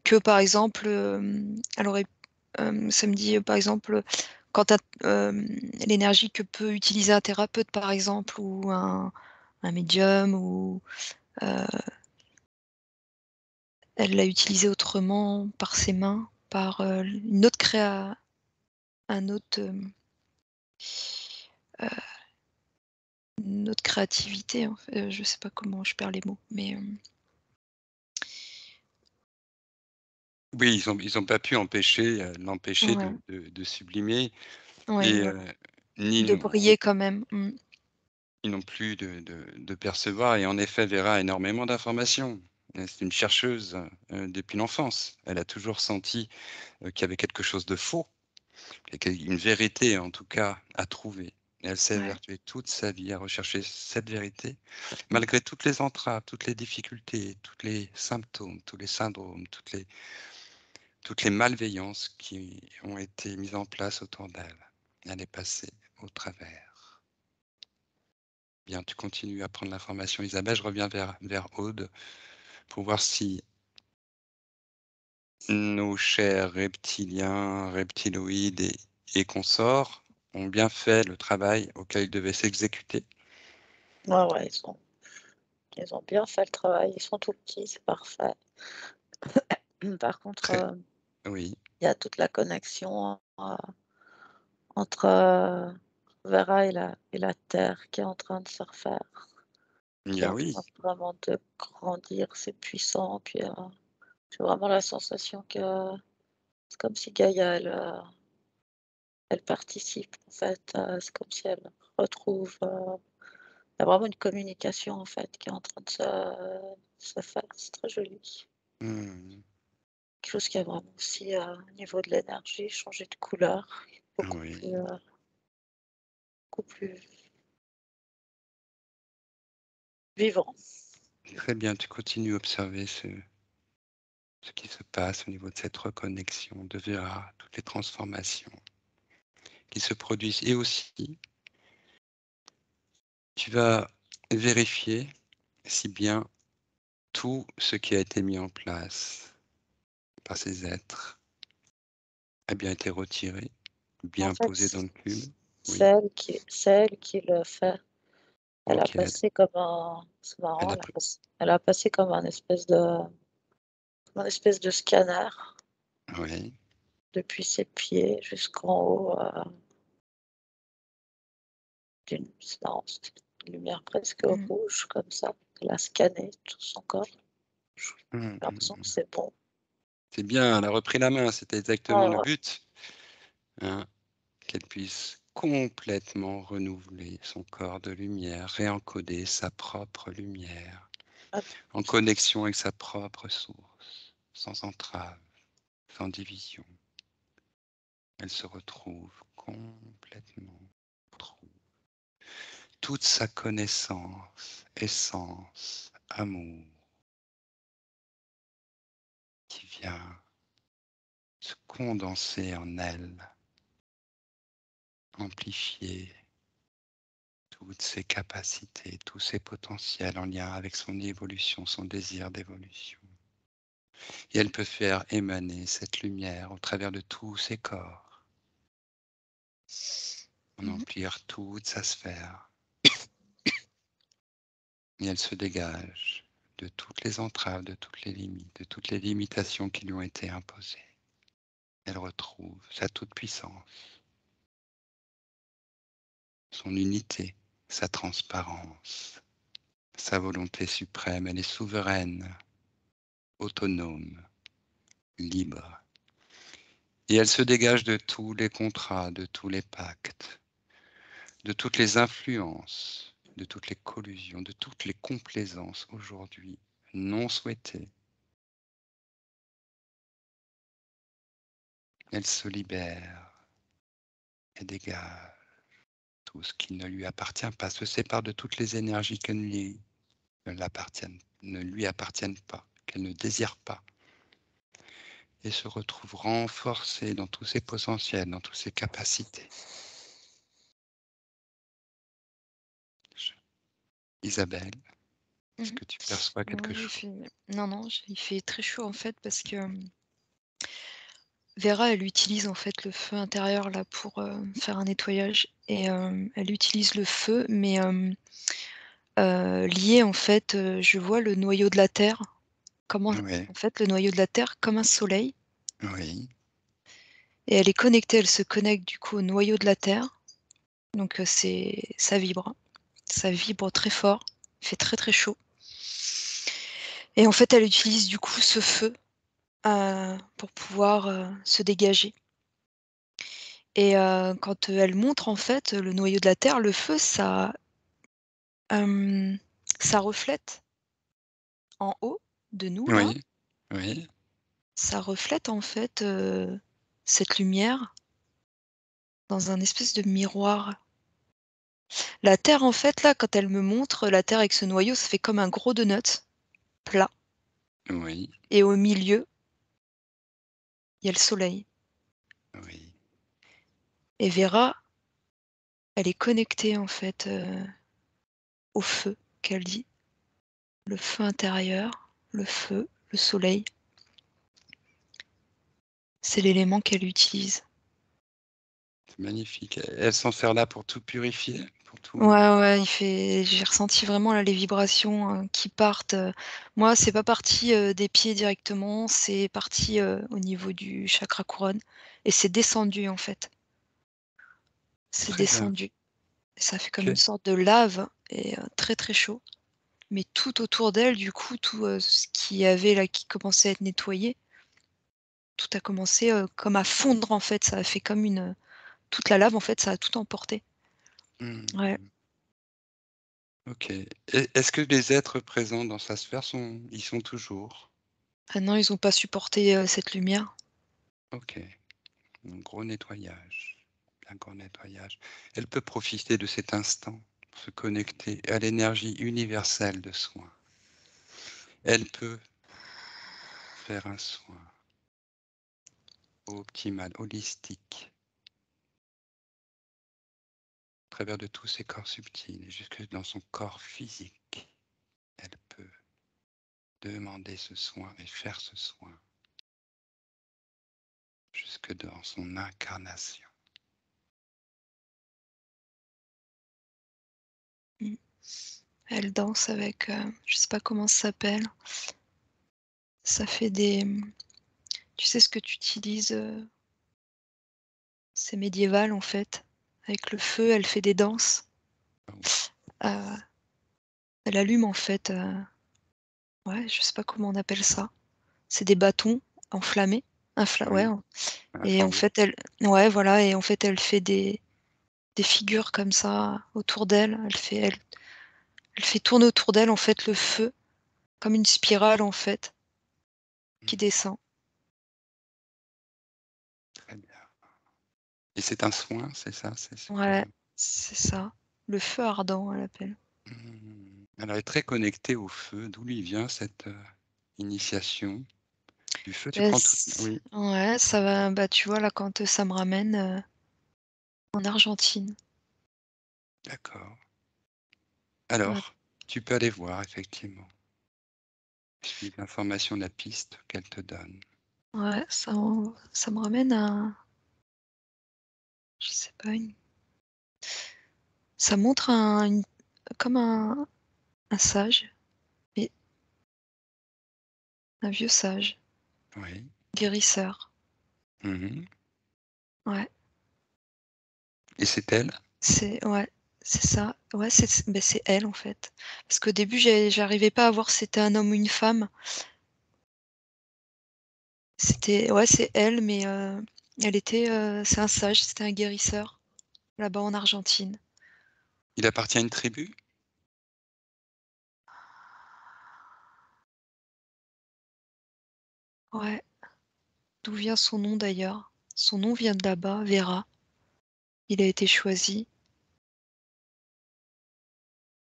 S2: que par exemple, elle aurait ça me dit, par exemple, quand tu as, l'énergie que peut utiliser un thérapeute, par exemple, ou un médium ou, heu, elle l'a utilisé autrement, par ses mains, par, une autre un autre, une autre créativité, en fait, je sais pas comment je perds les mots, mais,
S1: Oui, ils ont pas pu l'empêcher
S2: ouais,
S1: de sublimer
S2: ouais,
S1: et
S2: voilà,
S1: ni
S2: de
S1: non
S2: briller quand même. Mmh.
S1: ni non plus de percevoir et en effet, Vera a énormément d'informations. C'est une chercheuse, depuis l'enfance. Elle a toujours senti, qu'il y avait quelque chose de faux et qu'il une vérité, en tout cas, à trouver. Et elle s'est
S2: Ouais.
S1: évertuée toute sa vie à rechercher cette vérité,
S2: Mmh.
S1: malgré toutes les entraves, toutes les difficultés, tous les symptômes, tous les syndromes, toutes les malveillances qui ont été mises en place autour d'elle. Elle est passée au travers. Bien, tu continues à prendre l'information, Isabelle. Je reviens vers Aude pour voir si nos chers reptiliens, reptiloïdes et consorts ont bien fait le travail auquel ils devaient s'exécuter?
S3: Ouais, ils ont bien fait le travail. Ils sont tout petits, c'est parfait. Par contre,
S1: Très oui,
S3: il y a toute la connexion, entre, Vera et la Terre qui est en train de se refaire, qui est
S1: bien
S3: en
S1: oui.
S3: train vraiment de grandir. C'est puissant, puis, j'ai vraiment la sensation que c'est comme si Gaïa, elle participe, en fait, c'est comme si elle retrouve, il y a vraiment une communication, en fait, qui est en train de se faire. C'est très joli.
S1: Mmh.
S3: Quelque chose qui a vraiment aussi, au niveau de l'énergie, changé de couleur,
S1: Oui,
S3: beaucoup plus vivant.
S1: très bien, tu continues à observer ce qui se passe au niveau de cette reconnexion de Vera, toutes les transformations qui se produisent et aussi tu vas vérifier si bien tout ce qui a été mis en place par ces êtres a bien été retiré,
S3: En
S1: bien
S3: fait,
S1: posé dans le cube.
S3: c'est
S1: Oui,
S3: elle qui le fait. Elle a
S1: OK.
S3: passé comme un c'est
S1: Elle
S3: marrant,
S1: a pris
S3: elle a passé comme un espèce de scanner
S1: oui,
S3: depuis ses pieds jusqu'en haut, c'est marrant, c'est une lumière presque
S2: Mmh.
S3: rouge comme ça. Elle a scanné tout son corps. J'ai
S1: mmh,
S3: l'impression que
S1: mmh.
S3: c'est bon.
S1: C'est bien, elle a repris la main, c'était exactement
S3: Ouais,
S1: le
S3: ouais.
S1: but, hein, qu'elle puisse complètement renouveler son corps de lumière, réencoder sa propre lumière,
S3: Ah,
S1: en connexion avec sa propre source, sans entrave, sans division. Elle se retrouve complètement, retrouve toute sa connaissance, essence, amour qui vient se condenser en elle, amplifier toutes ses capacités, tous ses potentiels en lien avec son évolution, son désir d'évolution. Et elle peut faire émaner cette lumière au travers de tous ses corps, en
S2: Mmh.
S1: emplir toute sa sphère. Et elle se dégage de toutes les entraves, de toutes les limites, de toutes les limitations qui lui ont été imposées. Elle retrouve sa toute-puissance, son unité, sa transparence, sa volonté suprême. Elle est souveraine, autonome, libre. Et elle se dégage de tous les contrats, de tous les pactes, de toutes les influences, de toutes les collusions, de toutes les complaisances aujourd'hui non souhaitées. Elle se libère et dégage tout ce qui ne lui appartient pas, se sépare de toutes les énergies qui ne lui appartiennent pas, qu'elle ne désire pas, et se retrouve renforcée dans tous ses potentiels, dans toutes ses capacités. Isabelle, est-ce
S2: Mmh.
S1: que tu perçois quelque
S2: Ouais,
S1: chose?
S2: non, il fait très chaud en fait parce que, Vera, elle utilise en fait le feu intérieur là pour, faire un nettoyage et elle utilise le feu mais, lié en fait, je vois le noyau de la Terre,
S1: Oui,
S2: en fait, le noyau de la Terre comme un soleil
S1: oui,
S2: et elle est connectée, elle se connecte du coup au noyau de la Terre, donc ça vibre très fort, il fait très, très chaud et en fait, elle utilise du coup ce feu, pour pouvoir, se dégager et quand, elle montre en fait, le noyau de la Terre, le feu hem, ça reflète en haut de nous là,
S1: oui, oui,
S2: ça reflète en fait, cette lumière dans un espèce de miroir. La Terre en fait là, quand elle me montre la Terre avec ce noyau, ça fait comme un gros donut, plat
S1: oui,
S2: et au milieu, il y a le soleil
S1: oui.
S2: et Vera, elle est connectée en fait, au feu qu'elle dit. Le feu intérieur, le feu, le soleil, c'est l'élément qu'elle utilise.
S1: C'est magnifique. Elle s'en sert là pour tout purifier, pour tout.
S2: Ouais, j'ai ressenti vraiment là les vibrations, qui partent, moi c'est pas parti, des pieds directement, c'est parti, au niveau du chakra couronne et c'est descendu en fait. C'est
S1: Très bien.
S2: descendu et ça fait comme une
S1: Ok.
S2: sorte de lave et très, très chaud. Mais tout autour d'elle du coup, tout, ce qu'il y avait là qui commençait à être nettoyé, tout a commencé, comme à fondre en fait, ça a fait comme une, toute la lave en fait, ça a tout emporté. Ouais.
S1: Hmm. Ok. Est-ce que les êtres présents dans sa sphère ils sont toujours?
S2: Ah non, ils ont pas supporté, cette lumière.
S1: Ok. Un gros nettoyage. Un gros nettoyage. Elle peut profiter de cet instant pour se connecter à l'énergie universelle de soin. Elle peut faire un soin optimal, holistique, à travers de tous ses corps subtils et jusque dans son corps physique. Elle peut demander ce soin et faire ce soin jusque dans son incarnation.
S2: Mmh. Elle danse avec, je sais pas comment ça s'appelle. Ça fait des, tu sais ce que tu utilises, c'est médiéval en fait. Avec le feu, elle fait des danses.
S1: Ah oui,
S2: Heu, Elle allume en fait, ouais, je sais pas comment on appelle ça. C'est des bâtons enflammés, ouais,
S1: oui, à la
S2: et en
S1: flambeau.
S2: fait elle, ouais voilà, et en fait elle fait des figures comme ça autour d'elle. Elle fait tourner autour d'elle en fait le feu, comme une spirale en fait, qui
S1: Hmm,
S2: descend.
S1: très bien. Et c'est un soin, c'est ça, c'est ce que.
S2: Ouais, c'est ça. Le feu ardent, elle appelle.
S1: Elle est très connectée au feu. D'où lui vient cette initiation du feu? Tu
S2: Beh,
S1: prends tout.
S2: c
S1: Oui,
S2: ouais, ça va, bah, tu vois là quand, ça me ramène, en Argentine.
S1: d'accord.
S2: Ouais,
S1: Alors, tu peux aller voir effectivement, suivre l'information de la piste qu'elle te donne.
S2: ouais, ça me ramène à, je sais pas, une, ça montre comme un sage, mais un vieux sage,
S1: Oui.
S2: guérisseur.
S1: Mhm.
S2: Ouais,
S1: Et c'est elle?
S2: ouais, c'est ça. Ouais, c'est elle en fait. Parce qu'au début, j'arrivais pas à voir si c'était un homme ou une femme. C'était, ouais, c'est elle, mais elle était, c'est un sage, c'était un guérisseur, là-bas en Argentine.
S1: Il appartient à une tribu?
S2: Ouais, d'où vient son nom d'ailleurs? Son nom vient de là-bas, Vera. Il a été choisi.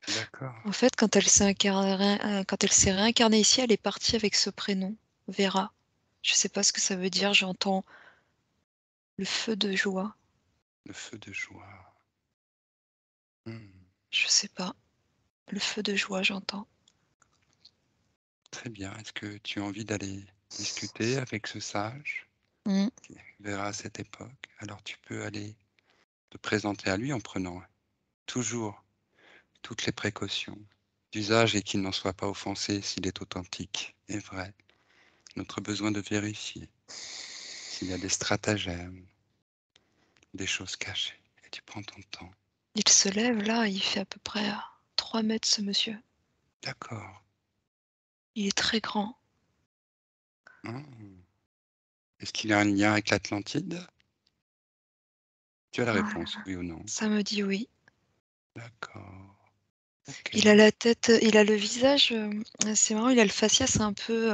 S1: D'accord.
S2: En fait, quand elle s'est réincarnée ici, elle est partie avec ce prénom, Vera. Je sais pas ce que ça veut dire, j'entends le feu de joie.
S1: Le feu de joie. Hmm.
S2: Je sais pas, le feu de joie, j'entends.
S1: Très bien. Est-ce que tu as envie d'aller discuter avec ce sage
S2: Mmh.
S1: qui verra à cette époque? Alors tu peux aller te présenter à lui en prenant toujours toutes les précautions d'usage et qu'il n'en soit pas offensé s'il est authentique et vrai. Notre besoin de vérifier s'il y a des stratagèmes, des choses cachées. Et tu prends ton temps.
S2: Il se lève là, il fait à peu près, 3 mètres ce monsieur.
S1: D'accord.
S2: Il est très grand.
S1: Hmm. Est-ce qu'il a un lien avec l'Atlantide? Tu as la
S2: Ah,
S1: réponse, oui ou non?
S2: ça me dit oui.
S1: D'accord. Ok.
S2: Il a la tête, il a le visage, c'est marrant, il a le faciès un peu,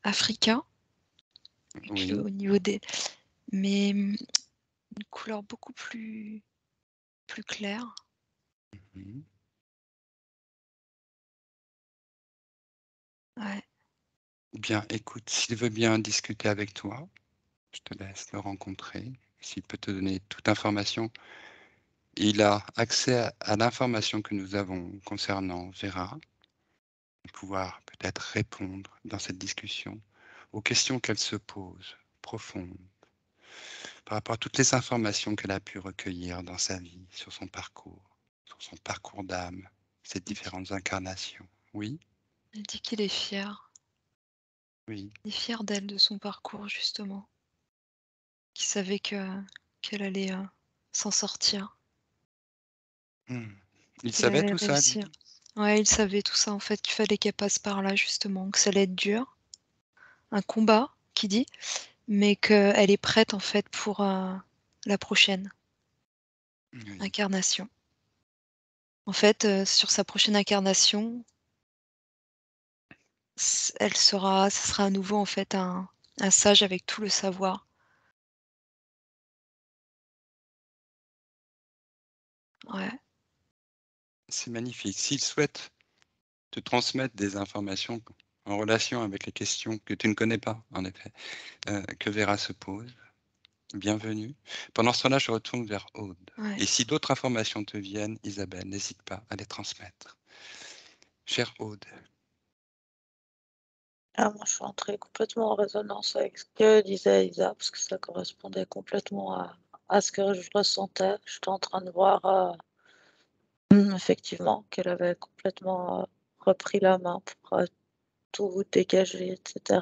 S2: africain, avec
S1: Oui.
S2: au niveau des, mais, une couleur beaucoup plus claire.
S1: Mhm.
S2: Ouais.
S1: Bien, écoute, s'il veut bien discuter avec toi, je te laisse le rencontrer. S'il peut te donner toute information, il a accès à l'information que nous avons concernant Vera, et pouvoir peut-être répondre dans cette discussion aux questions qu'elle se pose, profondes, par rapport à toutes les informations qu'elle a pu recueillir dans sa vie, sur son parcours d'âme, ces différentes incarnations. Oui,
S2: Il dit qu'il est fier.
S1: oui.
S2: Il est fier d'elle, de son parcours justement. Qu'il savait qu'elle allait, s'en sortir,
S1: Hmm. Il
S2: qu'elle
S1: savait
S2: allait
S1: tout ça,
S2: réussir.
S1: lui?
S2: Ouais, il savait tout ça en fait, qu'il fallait qu'elle passe par là justement, que ça allait être dur, un combat, qu'il dit, mais qu'elle est prête en fait pour, la prochaine
S1: Oui,
S2: incarnation. En fait, sur sa prochaine incarnation, ça sera à nouveau en fait un sage avec tout le savoir. Ouais.
S1: c'est magnifique. S'il souhaite te transmettre des informations en relation avec les questions que tu ne connais pas, en effet, que Vera se pose, bienvenue. Pendant ce temps-là, je retourne vers Aude.
S2: Ouais.
S1: Et si d'autres informations te viennent, Isabelle, n'hésite pas à les transmettre. Chère Aude,
S3: Ah, moi, je suis entrée complètement en résonance avec ce que disait Isa, parce que ça correspondait complètement à ce que je ressentais. J'étais en train de voir effectivement qu'elle avait complètement repris la main pour tout dégager, etc.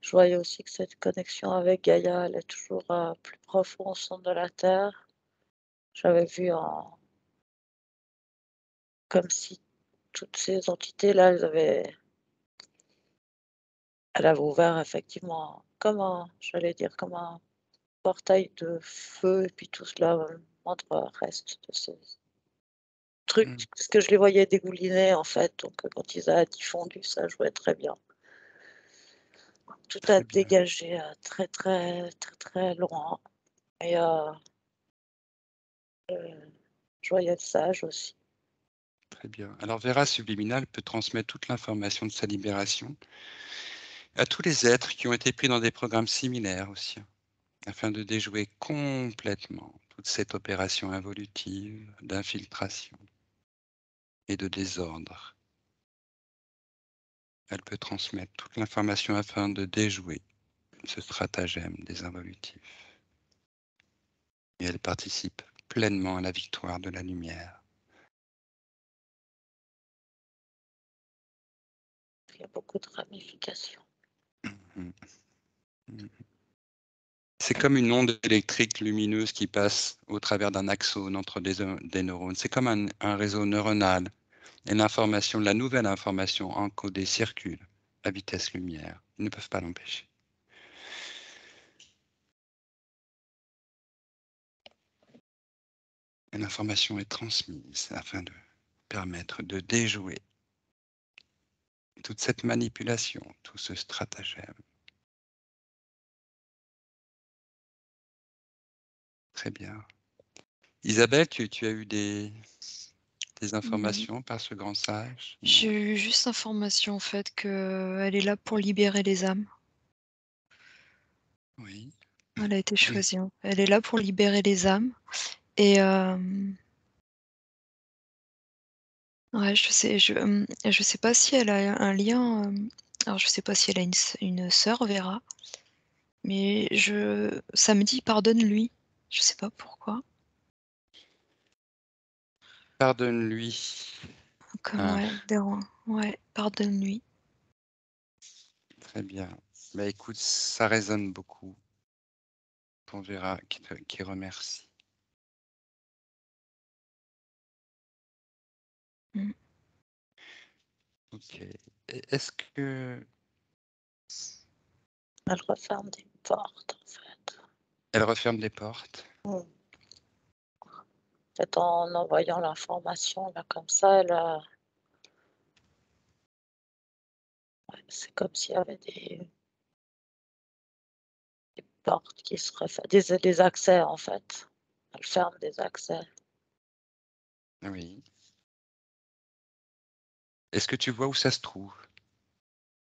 S3: Je voyais aussi que cette connexion avec Gaïa, elle est toujours plus profonde au centre de la Terre. J'avais vu comme si toutes ces entités-là, elle avait ouvert effectivement comme j'allais dire, comme un portail de feu, et puis tout cela, le moindre reste de ces trucs,
S1: hmm,
S3: parce que je les voyais dégouliner en fait, donc quand ils a diffondu, ça jouait très bien. Tout a
S1: très bien,
S3: dégagé très, très, très, très loin, et je voyais le sage aussi.
S1: très bien. Alors Vera subliminale peut transmettre toute l'information de sa libération à tous les êtres qui ont été pris dans des programmes similaires aussi, afin de déjouer complètement toute cette opération involutive d'infiltration et de désordre. Elle peut transmettre toute l'information afin de déjouer ce stratagème des involutifs. Et elle participe pleinement à la victoire de la lumière.
S3: Il y a beaucoup de ramifications.
S1: Mm. Mm. C'est comme une onde électrique lumineuse qui passe au travers d'un axone entre des neurones. C'est comme un réseau neuronal. Et l'information, la nouvelle information encodée circule à vitesse lumière. Ils ne peuvent pas l'empêcher. Et l'information est transmise afin de permettre de déjouer toute cette manipulation, tout ce stratagème. Très bien. Isabelle, tu as eu des
S2: Mmh.
S1: informations par ce grand sage?
S2: J'ai
S1: Non.
S2: eu juste l'information en fait qu'elle est là pour libérer les âmes.
S1: Oui.
S2: Elle a été choisie, hein. Elle est là pour libérer les âmes et ouais, je sais pas si elle a un lien, alors je sais pas si elle a une sœur Vera, mais ça me dit: «Pardonne-lui». Je sais pas pourquoi.
S1: Pardonne-lui.
S2: Comme
S1: Ah,
S2: ouais, ouais, pardonne-lui.
S1: très bien. Bah, écoute, ça résonne beaucoup. On verra qui remercie.
S2: Mmh.
S1: Ok. Est-ce que
S3: Elle referme des portes, en fait.
S1: elle referme les portes?
S3: Mm. Peut-être en envoyant l'information, là, comme ça, ouais, c'est comme s'il y avait des portes qui se referment, des accès, en fait. Elle ferme des accès.
S1: Oui. Est-ce que tu vois où ça se trouve?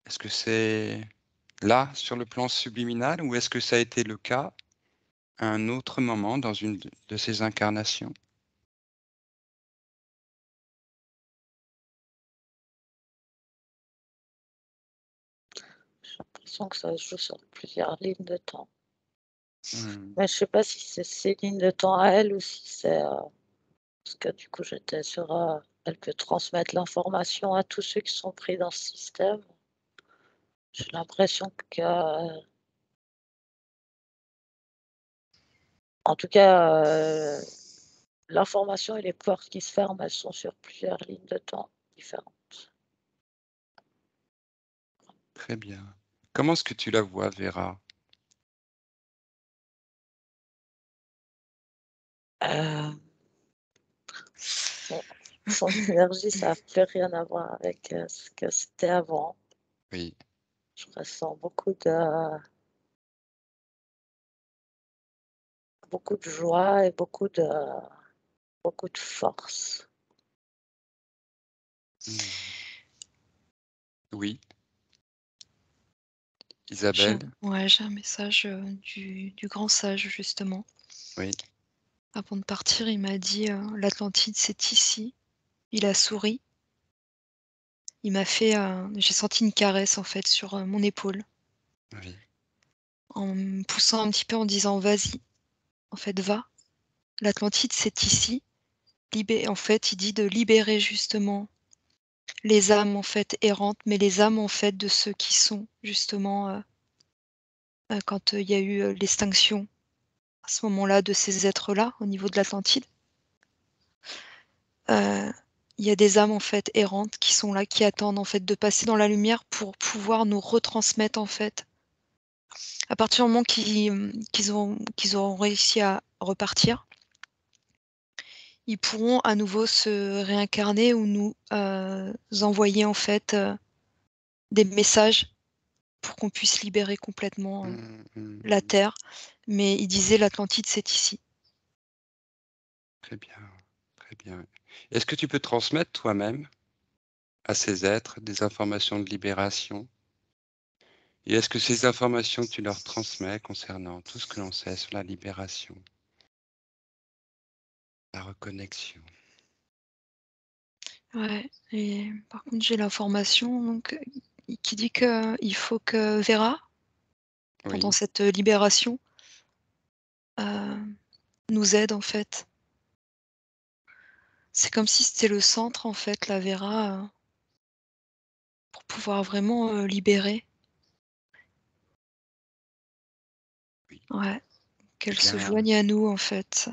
S1: Est-ce que c'est là, sur le plan subliminal, ou est-ce que ça a été le cas à un autre moment dans une de ces incarnations?
S3: J'ai l'impression que ça se joue sur plusieurs lignes de temps. Mais je sais pas si c'est ses lignes de temps à elle ou si c'est, parce que du coup j'étais sur, elle peut transmettre l'information à tous ceux qui sont pris dans ce système. J'ai l'impression que, en tout cas, l'information et les portes qui se ferment, elles sont sur plusieurs lignes de temps différentes.
S1: Très bien. Comment est-ce que tu la vois, Vera?
S3: Heu, son son énergie, ça a plus rien à voir avec, ce que c'était avant.
S1: Oui.
S3: Je ressens beaucoup de joie et beaucoup de force.
S1: Mmh. Oui,
S2: J'ai un
S1: Isabelle?
S2: ouais, j'ai un message, du grand sage justement.
S1: Oui.
S2: Avant de partir, il m'a dit, «L'Atlantide, c'est ici». Il a souri, il m'a fait, j'ai senti une caresse en fait sur, mon épaule,
S1: Oui.
S2: en me poussant un petit peu en disant: «Vas-y, en fait, va, l'Atlantide, c'est ici». Libé En fait, il dit de libérer justement les âmes en fait errantes, mais les âmes en fait de ceux qui sont justement, quand, il y a eu, l'extinction à ce moment-là de ces êtres-là, au niveau de l'Atlantide, heu, il y a des âmes en fait errantes qui sont là, qui attendent en fait de passer dans la lumière pour pouvoir nous retransmettre en fait. À partir du moment qu'ils auront réussi à repartir, ils pourront à nouveau se réincarner ou nous, envoyer en fait, des messages pour qu'on puisse libérer complètement,
S1: Mmh,
S2: la
S1: mmh.
S2: terre. Mais il disait: «L'Atlantide, c'est ici».
S1: Très bien, très bien. Est-ce que tu peux transmettre toi-même à ces êtres des informations de libération? Et est-ce que ces informations, tu leur transmets concernant tout ce que l'on sait sur la libération, la reconnexion?
S2: Ouais, et par contre, j'ai l'information donc, qui dit qu'il faut que Vera, pendant
S1: Oui,
S2: cette, libération, nous aide en fait. C'est comme si c'était le centre en fait, la Vera, pour pouvoir vraiment, libérer.
S1: oui.
S2: Ouais,
S1: Eh
S2: qu'elle se
S1: bien,
S2: joigne à nous en fait.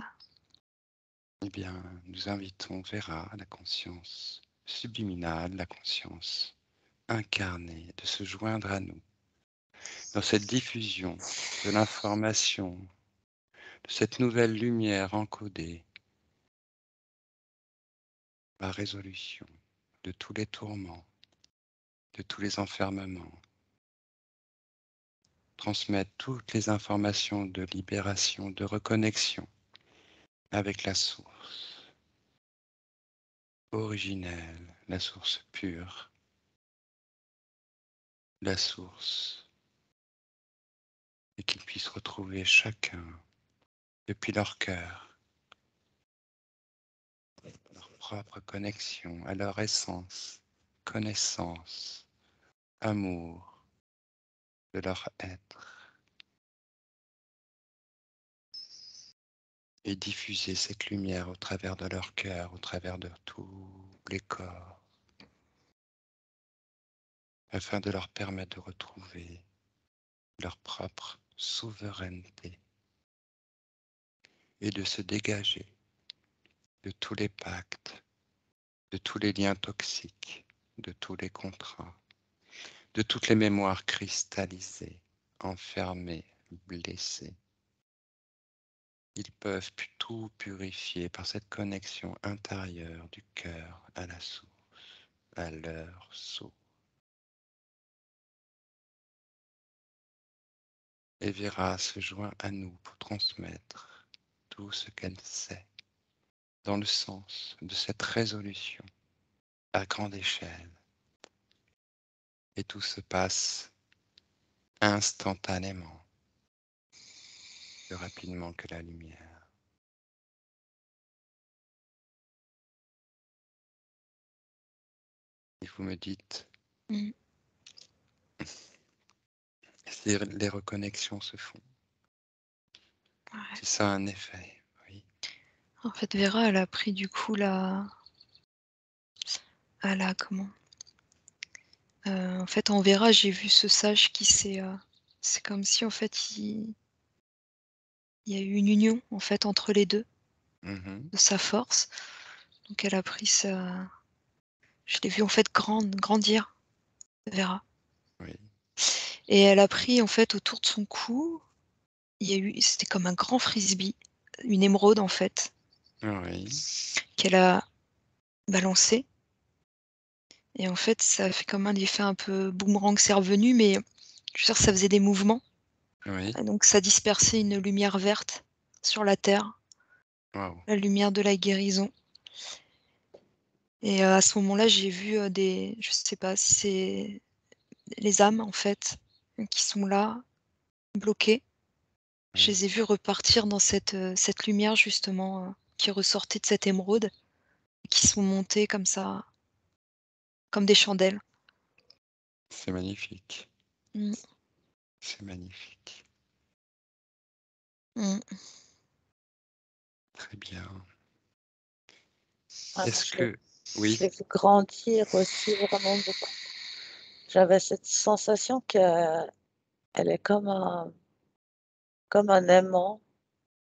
S1: eh bien, nous invitons Vera, la conscience subliminale, la conscience incarnée, de se joindre à nous dans cette diffusion de l'information, de cette nouvelle lumière encodée, la résolution de tous les tourments, de tous les enfermements, transmettre toutes les informations de libération, de reconnexion avec la source originelle, la source pure, la source, et qu'ils puissent retrouver chacun, depuis leur cœur, leur propre connexion à leur essence, connaissance, amour de leur être, et diffuser cette lumière au travers de leur cœur, au travers de tous les corps, afin de leur permettre de retrouver leur propre souveraineté et de se dégager de tous les pactes, de tous les liens toxiques, de tous les contrats, de toutes les mémoires cristallisées, enfermées, blessées. Ils peuvent tout purifier par cette connexion intérieure du cœur à la source, à leur source. Et Vera se joint à nous pour transmettre tout ce qu'elle sait dans le sens de cette résolution à grande échelle. Et tout se passe instantanément, plus rapidement que la lumière. Et vous me dites
S2: Mmh.
S1: si les reconnexions se font.
S2: Ouais.
S1: si ça a un effet, oui.
S2: En fait, Vera, elle a pris du coup comment? En fait, en Vera, j'ai vu ce sage qui c'est comme si en fait il y a eu une union en fait entre les 2
S1: Mmh.
S2: de sa force. Donc elle a pris je l'ai vue en fait grandir, Vera.
S1: Oui,
S2: Et elle a pris en fait autour de son cou, c'était comme un grand frisbee, une émeraude en fait,
S1: oui,
S2: qu'elle a balancé et en fait ça a fait comme un effet un peu boomerang, c'est revenu mais je veux dire ça faisait des mouvements
S1: oui.
S2: et donc ça dispersait une lumière verte sur la terre,
S1: Waouh!
S2: la lumière de la guérison et à ce moment-là, j'ai vu, je sais pas si c'est les âmes en fait, qui sont là, bloquées. Je
S1: Oui,
S2: les ai vus repartir dans cette lumière justement, qui ressortait de cette émeraude et qui sont montées comme ça, comme des chandelles.
S1: c'est magnifique,
S2: Mmh,
S1: c'est magnifique.
S2: mmh.
S1: Très bien.
S3: Ah, moi,
S1: Est-ce que
S3: je l'ai
S1: oui,
S3: vu grandir aussi vraiment beaucoup. J'avais cette sensation qu'elle est comme un aimant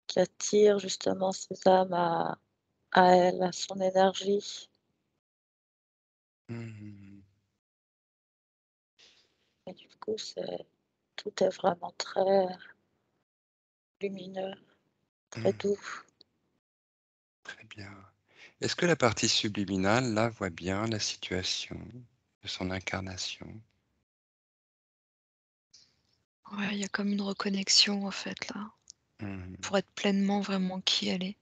S3: qui attire justement ces âmes à elle, à son énergie.
S1: mmh,
S3: Et du coup, tout est vraiment très lumineux, très
S1: mmh,
S3: doux.
S1: très bien. Est-ce que la partie subliminale, là, voit bien la situation de son incarnation?
S2: Ouais, il y a comme une reconnexion en fait là,
S1: Mmh,
S2: pour être pleinement vraiment qui elle est.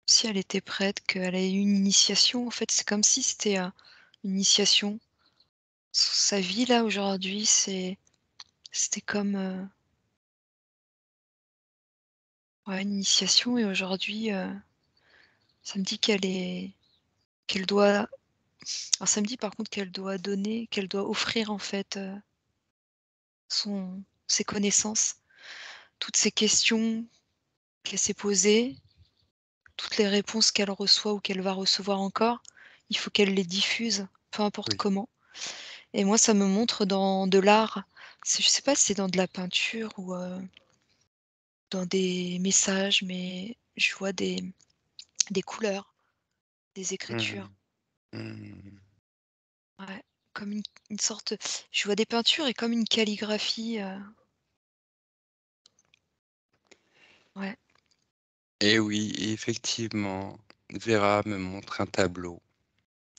S2: Si elle était prête, qu'elle ait eu une initiation en fait, c'est comme si c'était, une initiation. Sa vie là aujourd'hui, c'était comme, ouais, une initiation et aujourd'hui, ça me dit qu'elle doit alors ça me dit par contre qu'elle doit donner, qu'elle doit offrir en fait, ses connaissances, toutes ces questions qu'elle s'est posées, toutes les réponses qu'elle reçoit ou qu'elle va recevoir encore, il faut qu'elle les diffuse, peu importe
S1: oui.
S2: comment. Et moi, ça me montre dans de l'art. Je sais pas si c'est dans de la peinture ou, dans des messages, mais je vois des couleurs, des écritures.
S1: Mmh, mmh.
S2: Ouais, comme une sorte je vois des peintures et comme une calligraphie, ouais.
S1: Et oui, effectivement, Vera me montre un tableau,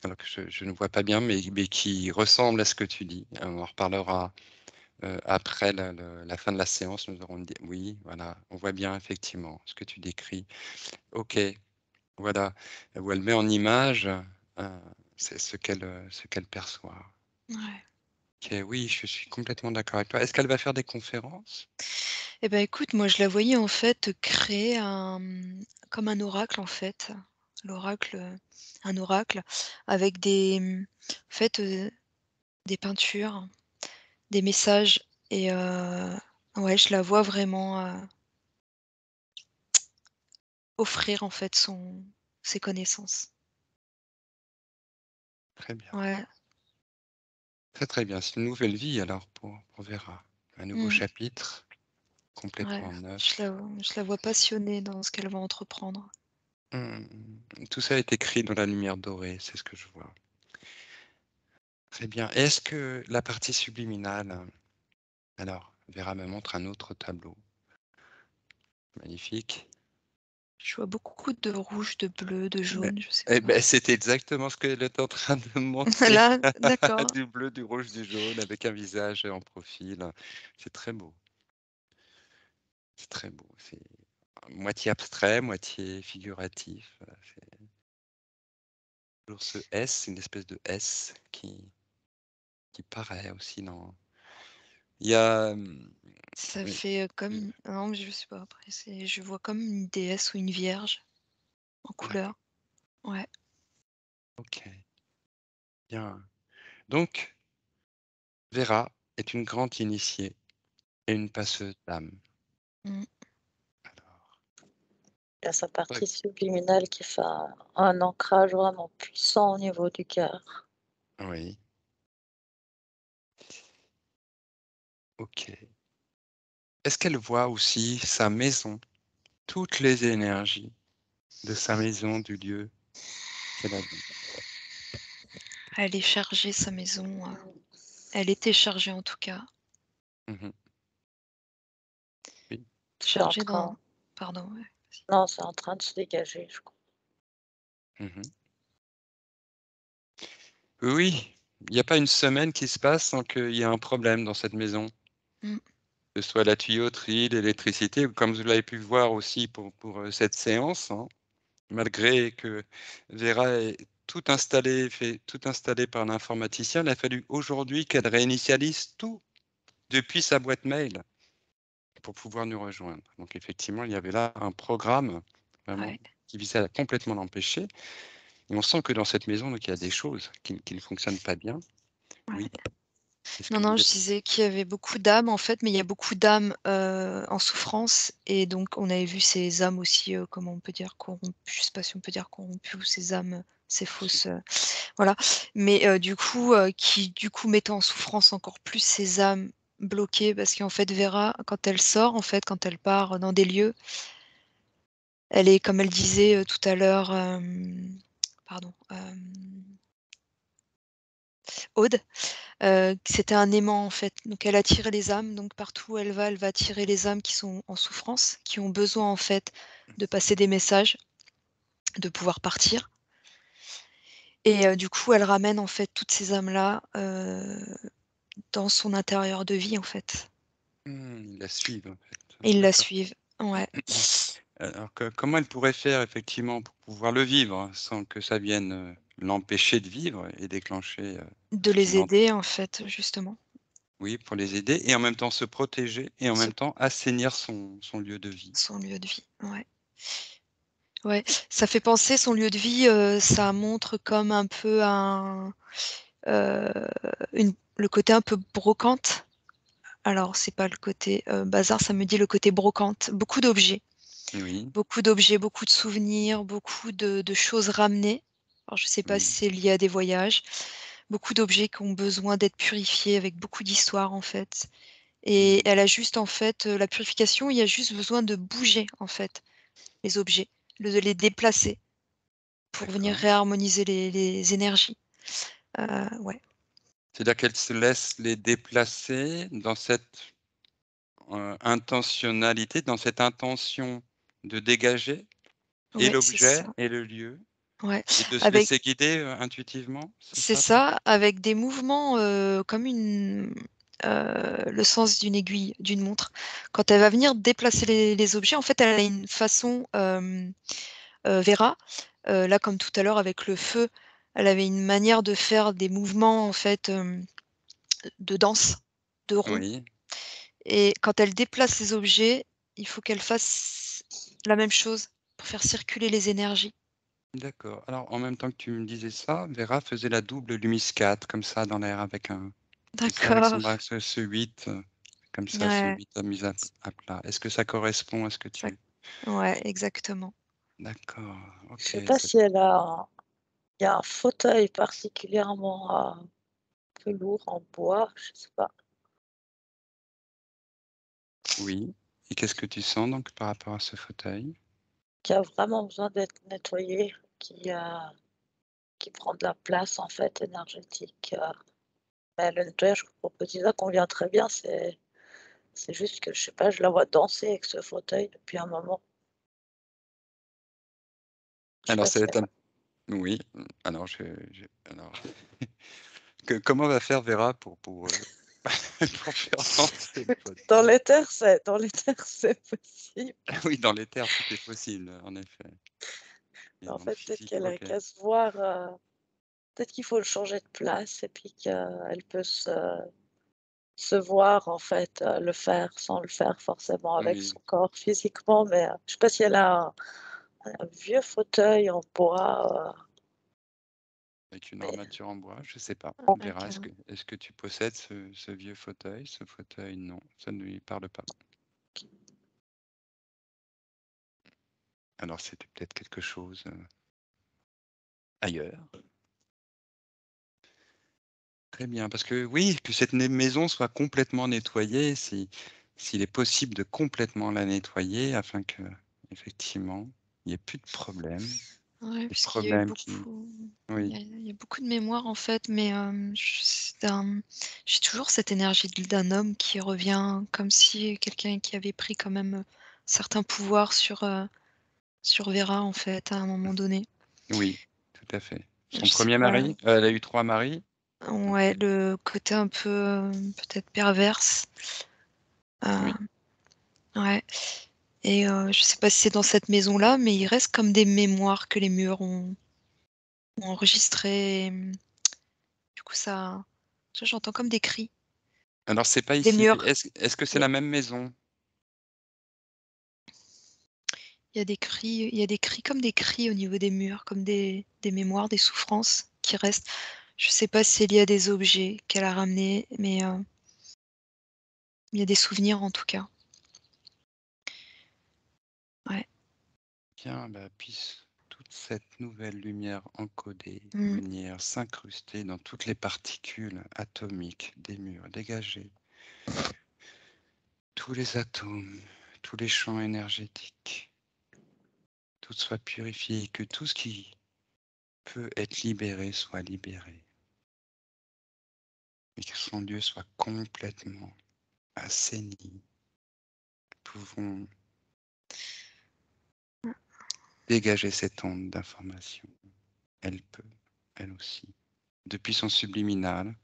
S1: alors que je ne vois pas bien, mais qui ressemble à ce que tu dis. On en reparlera, après la fin de la séance, nous aurons dit oui, voilà, on voit bien effectivement ce que tu décris. OK, voilà, où elle met en image, c'est ce qu'elle perçoit.
S2: Ouais.
S1: OK, oui, je suis complètement d'accord avec toi. Est-ce qu'elle va faire des conférences?
S2: Et bah, écoute, moi, je la voyais, en fait, créer comme un oracle, en fait. L'oracle, un oracle avec en fait, des peintures, des messages et ouais, je la vois vraiment, offrir, en fait, ses connaissances.
S1: Très bien,
S2: Ouais,
S1: très, très bien. C'est une nouvelle vie alors pour Vera. Un nouveau
S2: mmh,
S1: chapitre
S2: ouais.
S1: complètement
S2: Je
S1: neuf.
S2: la je la vois passionnée dans ce qu'elle va entreprendre.
S1: Tout ça est écrit dans la lumière dorée, c'est ce que je vois. Très bien. Est-ce que la partie subliminale, alors Vera me montre un autre tableau. Magnifique.
S2: Je vois beaucoup de rouge, de bleu, de
S1: Beh
S2: jaune, je sais
S1: eh
S2: pas.
S1: beh, c'était exactement ce qu'elle est en train de me montrer.
S2: Là, d'accord.
S1: Du bleu, du rouge, du jaune avec un visage en profil. C'est très beau, c'est très beau. C'est moitié abstrait, moitié figuratif. C'est toujours ce S, une espèce de S qui paraît aussi dans il y a,
S2: Ça
S1: oui,
S2: fait, comme non, mais je sais pas après je vois comme une déesse ou une vierge en couleur.
S1: d'accord,
S2: Ouais.
S1: OK, bien. Donc Vera est une grande initiée et une passeuse d'âme.
S2: Mmh.
S3: Il y a sa
S1: Ouais.
S3: partie subliminale qui fait un ancrage vraiment puissant au niveau du cœur.
S1: Oui, ok. Est-ce qu'elle voit aussi sa maison, toutes les énergies de sa maison, du lieu qu'elle habite?
S2: Elle est chargée, sa maison. Elle était chargée en tout cas.
S1: Mhm. Oui.
S3: C'est en
S2: Chargée dans.
S3: train
S2: Pardon. Ouais.
S3: non, c'est en train de se dégager, je crois.
S1: Mhm. Oui, il n'y a pas une semaine qui se passe sans qu'il y ait un problème dans cette maison,
S2: Mm.
S1: que ce soit la tuyauterie, l'électricité, ou comme vous l'avez pu voir aussi pour cette séance, hein, malgré que Vera ait fait tout installé par l'informaticien, il a fallu aujourd'hui qu'elle réinitialise tout depuis sa boîte mail pour pouvoir nous rejoindre. Donc effectivement, il y avait là un programme vraiment
S2: Ouais.
S1: qui visait à complètement l'empêcher. Et on sent que dans cette maison, donc, il y a des choses qui ne fonctionnent pas bien.
S2: Ouais.
S1: Oui. Est-ce
S2: Non,
S1: que
S2: non,
S1: vous
S2: je
S1: êtes...
S2: disais qu'il y avait beaucoup d'âmes en fait, mais il y a beaucoup d'âmes en souffrance. Et donc, on avait vu ces âmes aussi, comment on peut dire, corrompues. Je sais pas si on peut dire corrompues ou ces âmes, ces fausses. Voilà. Mais du coup, qui du coup mettaient en souffrance encore plus ces âmes bloquées. Parce qu'en fait, Vera, quand elle sort, en fait, quand elle part dans des lieux, elle est, comme elle disait tout à l'heure, pardon, Aude. C'était un aimant en fait, donc elle attirait les âmes, donc partout où elle va attirer les âmes qui sont en souffrance, qui ont besoin en fait de passer des messages, de pouvoir partir et du coup, elle ramène en fait toutes ces âmes-là, dans son intérieur de vie en fait
S1: Ils la suivent, en fait.
S2: et ils la
S1: D'accord.
S2: suivent. Ouais,
S1: Alors comment elle pourrait faire effectivement pour pouvoir le vivre, hein, sans que ça vienne l'empêcher de vivre et déclencher
S2: de
S1: ce qu'il
S2: les
S1: est en...
S2: aider en fait, justement.
S1: Oui, pour les aider et en même temps se protéger et en
S2: Ce
S1: même temps assainir son lieu de vie.
S2: son lieu de vie, ouais. Ouais, ça fait penser son lieu de vie, ça montre comme un peu heu, le côté un peu brocante. Alors, c'est pas le côté, bazar, ça me dit le côté brocante.
S1: Oui,
S2: Beaucoup d'objets, beaucoup de souvenirs, beaucoup de choses ramenées. Alors, je sais pas si
S1: oui.
S2: c'est lié à des voyages. Beaucoup d'objets qui ont besoin d'être purifiés avec beaucoup d'histoire, en fait. Et
S1: Mhm.
S2: elle a juste, en fait, la purification, il y a juste besoin de bouger, en fait, les objets, de les déplacer pour venir
S1: D'accord.
S2: réharmoniser les énergies. Ouais.
S1: C'est-à-dire qu'elle se laisse les déplacer dans cette intentionnalité, dans cette intention de dégager et
S2: Ouais, c'est
S1: l'objet
S2: ça.
S1: et le lieu
S2: Ouais.
S1: et de se
S2: Avec
S1: laisser guider intuitivement, c'est
S2: C'est
S1: ça?
S2: ça, avec des mouvements, comme le sens d'une aiguille, d'une montre. Quand elle va venir déplacer les objets, en fait, elle a une façon, Vera, là, comme tout à l'heure avec le feu, elle avait une manière de faire des mouvements, en fait, de danse, de rond
S1: Oui,
S2: et quand elle déplace les objets, il faut qu'elle fasse la même chose pour faire circuler les énergies.
S1: d'accord. Alors, en même temps que tu me disais ça, Vera faisait la double lumiscate comme ça dans l'air avec tu sais, avec son
S2: D'accord.
S1: bras, ce 8, comme ça, ce
S2: Ouais,
S1: 8 à mise à plat. Est-ce que ça correspond à ce que
S2: ça
S1: tu...
S2: ouais, exactement.
S1: D'accord,
S3: Je
S1: ok.
S3: sais pas si elle a il y a un fauteuil particulièrement, un peu lourd en bois, je sais pas,
S1: Oui. Et qu'est-ce que tu sens donc par rapport à ce fauteuil?
S3: qui a vraiment besoin d'être nettoyé, qui prend de la place en fait énergétique, mais le nettoyage pour petit ça convient très bien, c'est juste que je sais pas, je la vois danser avec ce fauteuil depuis un moment. Je sais
S1: Alors,
S3: pas
S1: ça
S3: si
S1: va
S3: elle
S1: être un... Oui, alors, alors... comment va faire Vera pour faire danser le
S3: dans
S1: fauteuil?
S3: l'éther, c'est possible.
S1: Oui, dans l'éther, tout est possible, en effet. Et
S3: En
S1: dans le
S3: fait, peut-être
S1: physique,
S3: qu'elle a
S1: ok.
S3: qu'à se voir, peut-être qu'il faut le changer de place et puis qu'elle peut se voir en fait, le faire sans le faire forcément avec
S1: Oui,
S3: son corps physiquement, mais je sais pas si elle a un vieux fauteuil en bois,
S1: avec une
S3: mais
S1: armature en bois, je sais pas.
S2: Avec
S1: Vera,
S2: un
S1: est-ce que tu possèdes ce vieux fauteuil? Ce fauteuil, non, ça ne lui parle pas. Alors c'était peut-être quelque chose ailleurs. Très bien, parce que oui, que cette maison soit complètement nettoyée, s'il est possible de complètement la nettoyer afin que, effectivement, il n'y ait plus de problème.
S2: Ouais,
S1: Des
S2: puisqu'il y a eu
S1: problèmes qui...
S2: beaucoup
S1: Oui,
S2: il y a beaucoup de mémoire, en fait, mais j'ai toujours cette énergie d'un homme qui revient comme si quelqu'un qui avait pris quand même, certains pouvoirs sur Vera, en fait, à un moment donné.
S1: oui, tout à fait.
S2: Je
S1: Son
S2: sais
S1: premier
S2: pas.
S1: mari, elle a eu 3 maris.
S2: Ouais, le côté un peu, peut-être perverse,
S1: Oui.
S2: ouais, et je sais pas si c'est dans cette maison-là, mais il reste comme des mémoires que les murs ont enregistrées, du coup ça tu vois, j'entends comme des cris,
S1: Alors c'est pas
S2: des
S1: ici.
S2: murs.
S1: Est-ce que c'est
S2: Il y a
S1: la même maison?
S2: il y a des cris comme des cris au niveau des murs, comme des mémoires, des souffrances qui restent. Je sais pas si c'est lié à des objets qu'elle a ramenés, mais il y a des souvenirs en tout cas. Ouais.
S1: Bien, bah, puisse toute cette nouvelle lumière encodée
S2: Mmh.
S1: venir s'incruster dans toutes les particules atomiques des murs, dégager tous les atomes, tous les champs énergétiques, tout soit purifié, que tout ce qui peut être libéré soit libéré, et que son lieu soit complètement assaini. Nous pouvons dégager cette onde d'information. Elle peut, elle aussi, depuis son subliminal,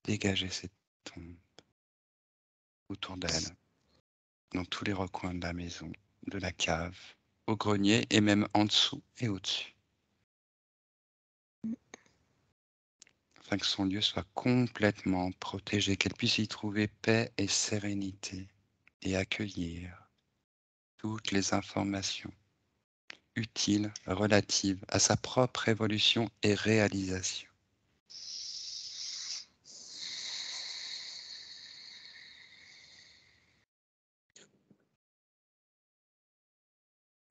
S1: dégager cette onde autour d'elle, dans tous les recoins de la maison, de la cave, au grenier et même en dessous et au-dessus, afin que son lieu soit complètement protégé, qu'elle puisse y trouver paix et sérénité et accueillir toutes les informations utiles relatives à sa propre évolution et réalisation.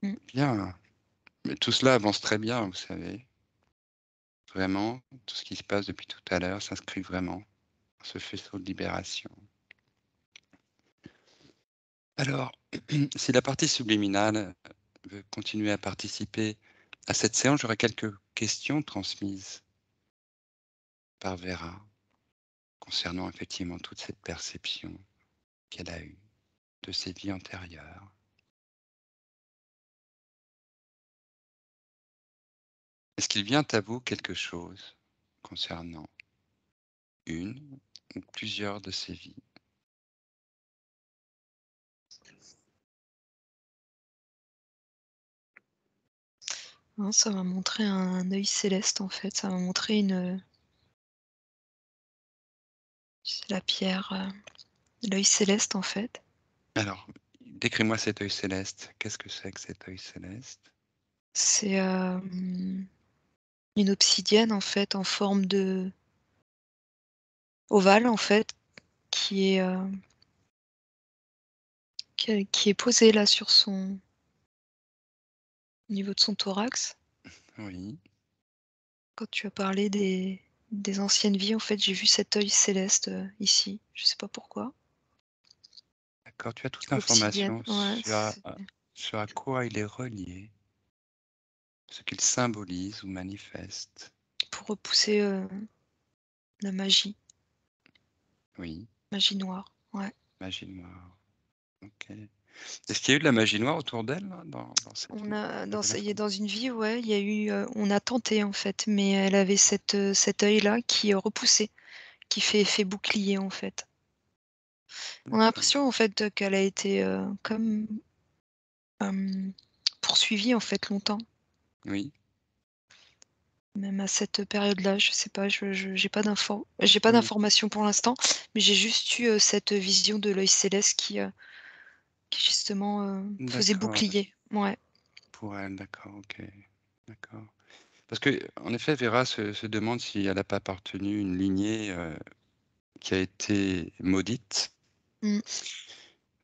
S2: Mmh.
S1: Bien, mais tout cela avance très bien, vous savez. Vraiment, tout ce qui se passe depuis tout à l'heure s'inscrit vraiment dans ce faisceau de libération. Alors, si la partie subliminale veut continuer à participer à cette séance, j'aurais quelques questions transmises par Vera concernant effectivement toute cette perception qu'elle a eue de ses vies antérieures. Est-ce qu'il vient à vous quelque chose concernant une ou plusieurs de ces vies?
S2: Non, ça m'a montré un œil céleste, en fait, ça m'a montré tu sais, la pierre, l'œil céleste, en fait.
S1: Alors, décris-moi cet œil céleste. Qu'est-ce que c'est que cet œil céleste?
S2: C'est, une obsidienne, en fait, en forme de ovale, en fait, qui est, qui est posée là sur son au niveau de son thorax.
S1: Oui,
S2: Quand tu as parlé des anciennes vies, en fait, j'ai vu cet œil céleste, ici, je sais pas pourquoi.
S1: d'accord. Tu as toute
S2: L'obsidienne,
S1: l'information
S2: ouais, c'est
S1: sur à quoi il est relié, ce qu'il symbolise ou manifeste.
S2: pour repousser, la
S1: Oui,
S2: magie noire, ouais.
S1: magie noire. Ok. Est-ce qu'il y a eu de la magie noire autour d'elle là, dans cette
S2: On
S1: vie?
S2: a
S1: Tu avais
S2: il y a
S1: l'information?
S2: dans une vie, ouais, il y a eu, on a tenté, en fait, mais elle avait cet œil-là qui, repoussait, qui fait effet bouclier, en fait. On a
S1: D'accord.
S2: l'impression, en fait, qu'elle a été, comme, hem, poursuivie, en fait, longtemps.
S1: Oui,
S2: Même à cette période-là, je sais pas, je j'ai pas
S1: oui,
S2: d'informations pour l'instant, mais j'ai juste eu, cette vision de l'œil céleste qui justement, faisait
S1: d'accord.
S2: bouclier. Ouais.
S1: Pour elle, d'accord, ok. D'accord. Parce que, en effet, Vera se demande si elle n'a pas appartenu à une lignée qui a été maudite,
S2: Mmh,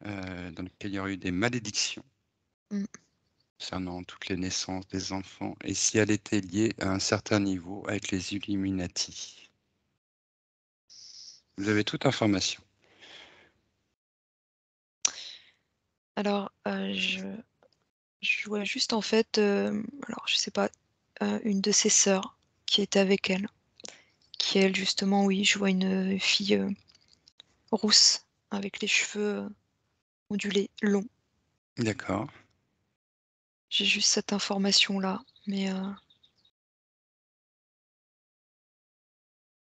S1: dans laquelle il y aurait eu des malédictions.
S2: mmh.
S1: concernant toutes les naissances des enfants et si elle était liée à un certain niveau avec les Illuminati. Vous avez toute information.
S2: Alors, je vois juste en fait, alors je sais pas, une de ses sœurs qui était avec elle, qui elle justement oui, je vois une, fille, rousse avec les cheveux, ondulés, longs.
S1: D'accord.
S2: J'ai juste cette information-là, mais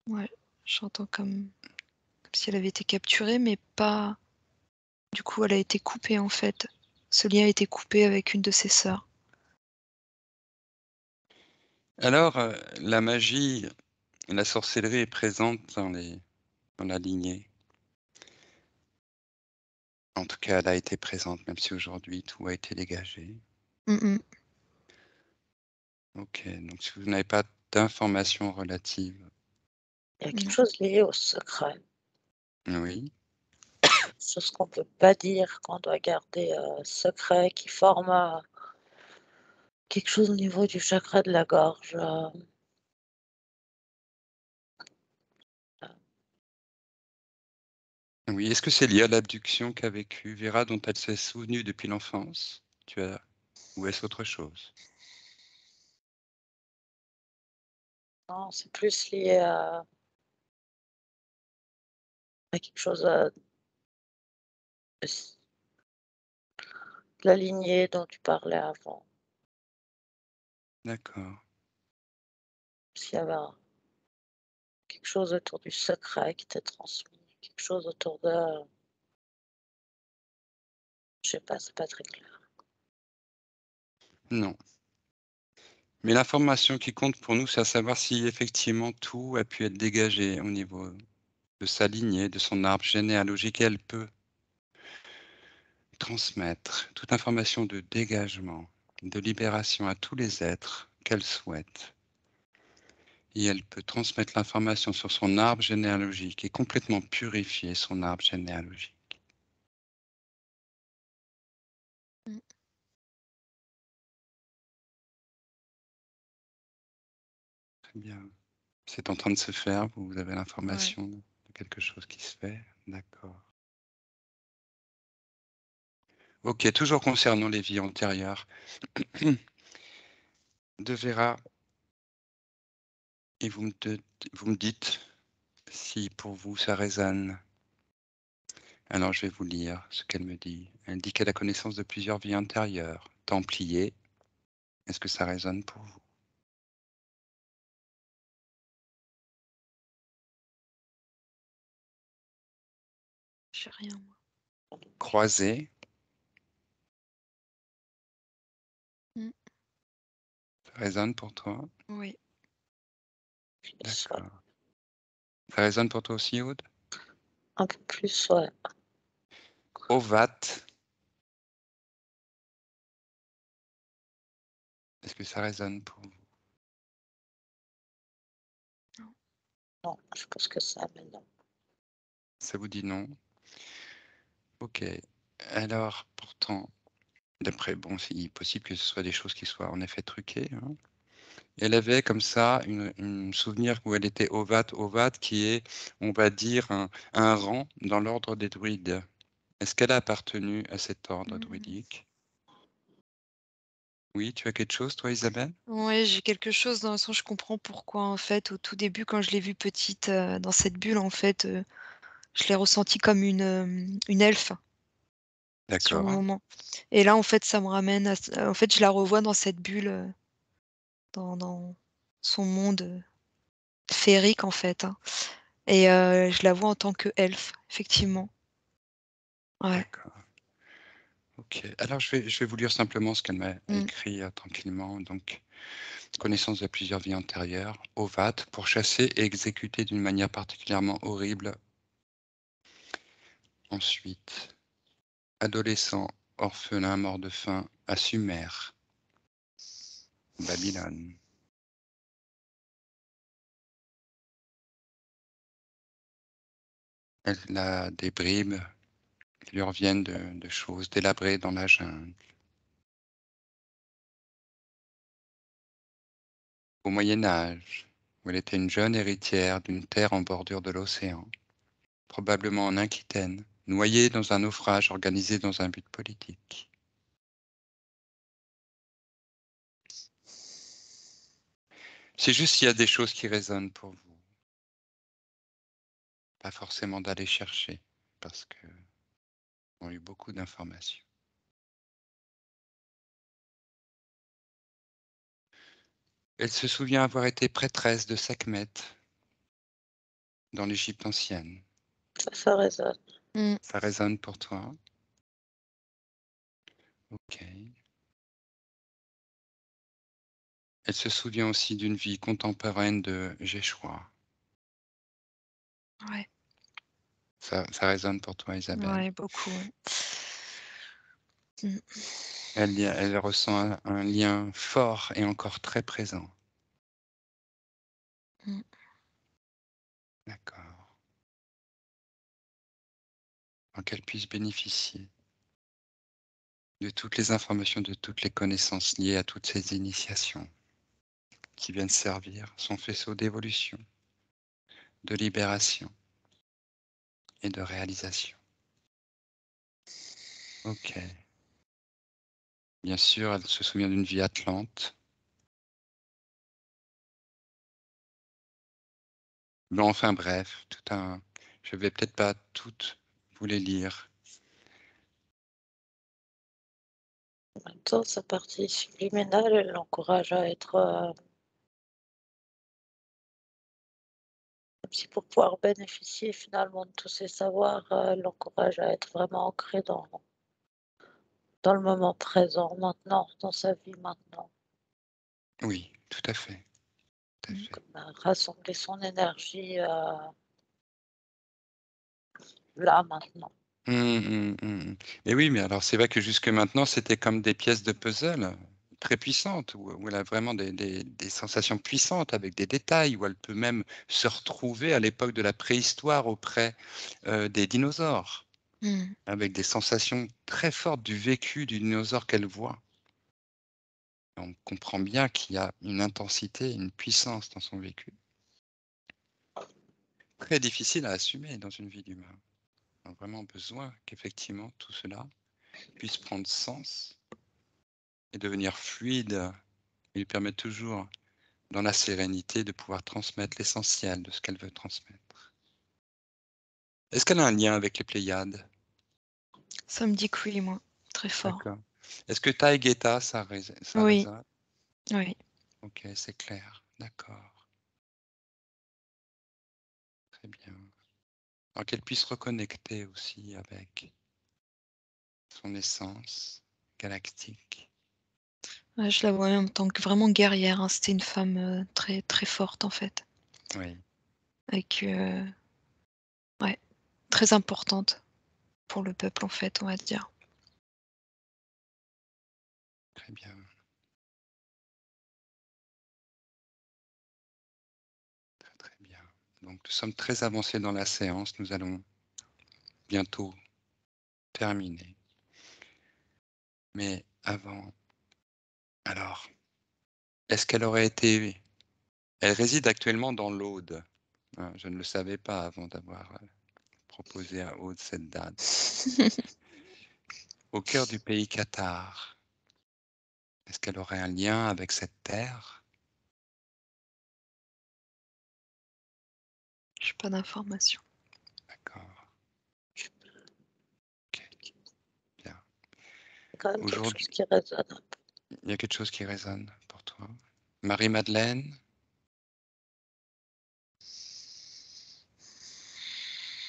S2: ouais, j'entends comme si elle avait été capturée, mais pas du coup, elle a été coupée, en fait. Ce lien a été coupé avec une de ses sœurs.
S1: Alors, la magie, la sorcellerie est présente dans la lignée. En tout cas, elle a été présente, même si aujourd'hui tout a été dégagé.
S2: Mmh mh.
S1: OK, donc si vous n'avez pas d'informations relatives,
S3: Il y a quelque
S2: Non.
S3: chose lié au secret.
S1: oui,
S3: Chose qu'on peut pas dire, qu'on doit garder, secret, qui forme, quelque chose au niveau du chakra de la gorge,
S1: oui. Est-ce que c'est lié à l'abduction qu'a vécue Vera, dont elle s'est souvenue depuis l'enfance? Ou est-ce autre chose?
S3: non, c'est plus lié à quelque chose, de s de la lignée dont tu parlais avant.
S1: D'accord.
S3: S'il y avait quelque chose autour du secret qui t'est transmis, quelque chose autour de je sais pas, c'est pas très clair.
S1: Non. Mais l'information qui compte pour nous, c'est à savoir si effectivement tout a pu être dégagé au niveau de sa lignée, de son arbre généalogique. Et elle peut transmettre toute information de dégagement, de libération à tous les êtres qu'elle souhaite. Et elle peut transmettre l'information sur son arbre généalogique et complètement purifier son arbre généalogique.
S2: Mmh.
S1: Très bien. C'est en train de se faire, vous avez
S2: Ouais.
S1: l'information de quelque chose qui se fait. D'accord. Ok, toujours concernant les vies antérieures de Vera, et vous me dites si pour vous ça résonne. Alors je vais vous lire ce qu'elle me dit. Elle dit qu'elle a connaissance de plusieurs vies antérieures. Templier, est-ce que ça résonne pour vous?
S2: J'ai rien moi.
S1: Croisé,
S2: Mmh.
S1: ça résonne pour toi?
S2: Oui.
S3: Plus, ouais,
S1: D'accord. Ça résonne pour toi aussi, Aude?
S3: un peu plus, ouais.
S1: Ovate, est-ce que ça résonne pour vous?
S2: Non.
S3: Non, je pense que ça, mais non.
S1: Ça vous dit non? Ok. Alors, pourtant, d'après, bon, c'est possible que ce soit des choses qui soient en effet truquées, hein. Elle avait comme ça une souvenir où elle était ovate, qui est, on va dire, un rang dans l'ordre des druides. Est-ce qu'elle a appartenu à cet ordre
S2: Mmh.
S1: druidique? Oui, tu as quelque chose, toi, Isabelle?
S2: Ouais, j'ai quelque chose dans le sens je comprends pourquoi en fait, au tout début quand je l'ai vue petite, dans cette bulle en fait, je l'ai ressentie comme une elfe sur le
S1: D'accord,
S2: moment et là en fait ça me ramène à ce en fait je la revois dans cette bulle, dans son monde, féerique en fait, hein et je la vois en tant qu'elfe, effectivement. Ouais.
S1: d'accord. Ok. Alors, je vais vous lire simplement ce qu'elle m'a
S2: Mmh.
S1: écrit tranquillement. Donc, connaissance de plusieurs vies antérieures, ovate, pour chasser et exécuter d'une manière particulièrement horrible. Ensuite, adolescent, orphelin, mort de faim, à Sumer, Babylone. Elle a des bribes qui lui reviennent de choses délabrées dans la jungle. au Moyen Âge, où elle était une jeune héritière d'une terre en bordure de l'océan, probablement en Aquitaine, noyée dans un naufrage organisé dans un but politique. C'est juste s'il y a des choses qui résonnent pour vous. Pas forcément d'aller chercher, parce que on a eu beaucoup d'informations. Elle se souvient avoir été prêtresse de Sekhmet dans l'Égypte ancienne.
S3: Ça résonne.
S1: Ça résonne pour toi? Ok. Elle se souvient aussi d'une vie contemporaine de Jéchoua.
S2: Ouais,
S1: Ça résonne pour toi, Isabelle?
S2: ouais, beaucoup, ouais.
S1: Elle ressent un lien fort et encore très présent.
S2: Mm.
S1: D'accord. Pour qu'elle puisse bénéficier de toutes les informations, de toutes les connaissances liées à toutes ces initiations qui viennent servir son faisceau d'évolution, de libération et de réalisation. Ok. Bien sûr, elle se souvient d'une vie atlante. Mais enfin bref, je vais peut-être pas toutes vous les lire.
S3: En même temps, sa partie subliminale, elle l'encourage à être, comme si pour pouvoir bénéficier finalement de tous ces savoirs, elle l'encourage à être vraiment ancré dans le moment présent, maintenant, dans sa vie maintenant.
S1: Oui, tout à fait. Tout à fait.
S3: Comme rassembler son énergie, là, maintenant.
S1: Mais oui, mais alors c'est vrai que jusque maintenant, c'était comme des pièces de puzzle très puissantes, où elle a vraiment des sensations puissantes avec des détails, où elle peut même se retrouver à l'époque de la préhistoire auprès des dinosaures,
S2: Mm.
S1: avec des sensations très fortes du vécu du dinosaure qu'elle voit. On comprend bien qu'il y a une intensité, une puissance dans son vécu. Très difficile à assumer dans une vie d'humain. On a vraiment besoin qu'effectivement tout cela puisse prendre sens et devenir fluide et lui permettre toujours, dans la sérénité, de pouvoir transmettre l'essentiel de ce qu'elle veut transmettre. Est-ce qu'elle a un lien avec les Pléiades?
S2: Ça me dit que oui, moi, très fort.
S1: D'accord. Est-ce que Taïgeta, ça
S2: Oui,
S1: résonne?
S2: oui.
S1: Ok, c'est clair. D'accord. Très bien. Alors qu'elle puisse reconnecter aussi avec son essence galactique.
S2: Ouais, je la voyais en tant que vraiment guerrière, hein. C'était une femme, très, très forte, en fait,
S1: Oui,
S2: avec, ouais, très importante pour le peuple, en fait, on va dire.
S1: très bien. Très, très bien. Donc, nous sommes très avancés dans la séance. Nous allons bientôt terminer. Mais avant, alors, est-ce qu'elle aurait été... Elle réside actuellement dans l'Aude. Hein, je ne le savais pas avant d'avoir proposé à Aude cette date. Au cœur du pays cathare. Est-ce qu'elle aurait un lien avec cette terre?
S2: J'ai pas d'informations.
S1: D'accord. Ok, bien.
S3: C'est quand même quelque chose
S1: Aujourd'hui,
S3: qui résonne.
S1: il y a quelque chose qui résonne pour toi. Marie-Madeleine?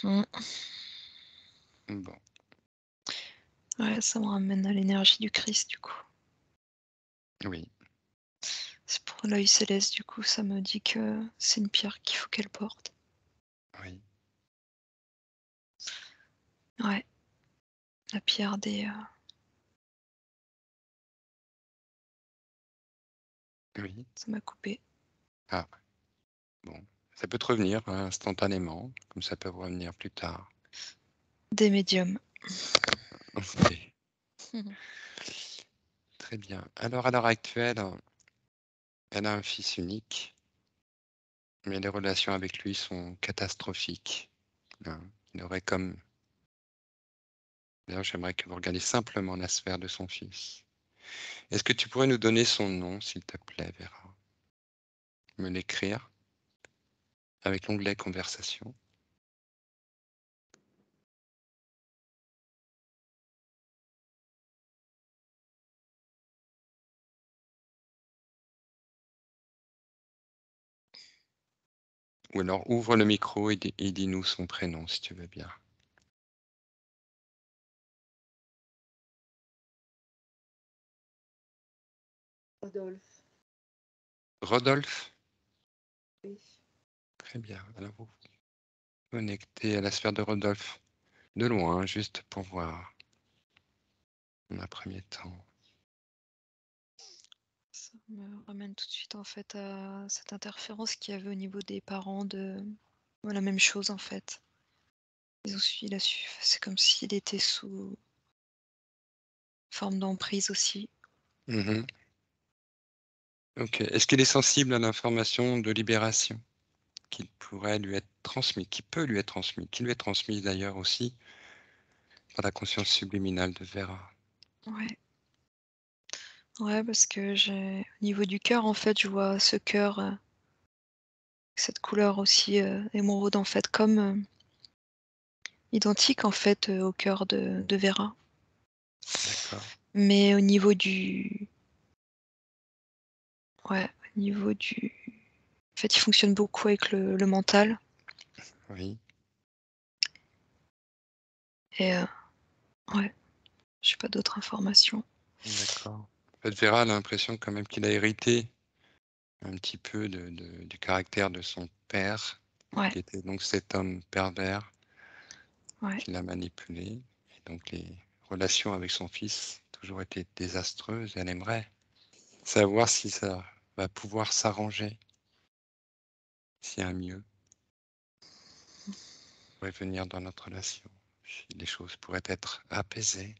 S2: Mmh.
S1: Bon,
S2: Ouais, ça me ramène à l'énergie du Christ, du coup.
S1: oui,
S2: C'est pour l'œil céleste, du coup, ça me dit que c'est une pierre qu'il faut qu'elle porte.
S1: oui,
S2: Ouais, la pierre des,
S1: oui.
S2: ça m'a coupé.
S1: Ah, bon. Ça peut te revenir instantanément, comme ça peut revenir plus tard.
S2: Des médiums.
S1: Ok,
S2: Mmh.
S1: très bien. Alors, à l'heure actuelle, Elle a un fils unique, mais les relations avec lui sont catastrophiques. Hein. Il aurait comme... D'ailleurs, j'aimerais que vous regardiez simplement la sphère de son fils. Est-ce que tu pourrais nous donner son nom, s'il te plaît, Vera? Me l'écrire avec l'onglet conversation. Ou alors ouvre le micro et dis-nous son prénom, si tu veux bien.
S4: Rodolphe.
S1: Rodolphe?
S4: Oui.
S1: Très bien. Alors vous connectez à la sphère de Rodolphe de loin, juste pour voir en un premier temps.
S2: Ça me ramène tout de suite en fait à cette interférence qu'il y avait au niveau des parents de la même chose en fait. Il a su, c'est comme s'il était sous forme d'emprise aussi.
S1: Mhm. Ok. Est-ce qu'il est sensible à l'information de libération qui pourrait lui être transmise, qui peut lui être transmise, qui lui est transmise d'ailleurs aussi par la conscience subliminale de Vera?
S2: Ouais. Ouais, parce que au niveau du cœur en fait, je vois ce cœur, cette couleur aussi émeraude en fait, comme identique en fait au cœur de Vera.
S1: D'accord.
S2: Mais au niveau du, ouais, au niveau du, en fait, il fonctionne beaucoup avec le mental
S1: Oui.
S2: et ouais, j'ai pas d'autres informations.
S1: D'accord. En fait, Vera a l'impression quand même qu'il a hérité un petit peu du caractère de son père,
S2: Ouais,
S1: qui était donc cet homme pervers
S2: ouais.
S1: qui l'a manipulé. Et donc les relations avec son fils ont toujours été désastreuses. Elle aimerait savoir si ça va pouvoir s'arranger, s'il y a un mieux, pourrait venir dans notre relation, si les choses pourraient être apaisées.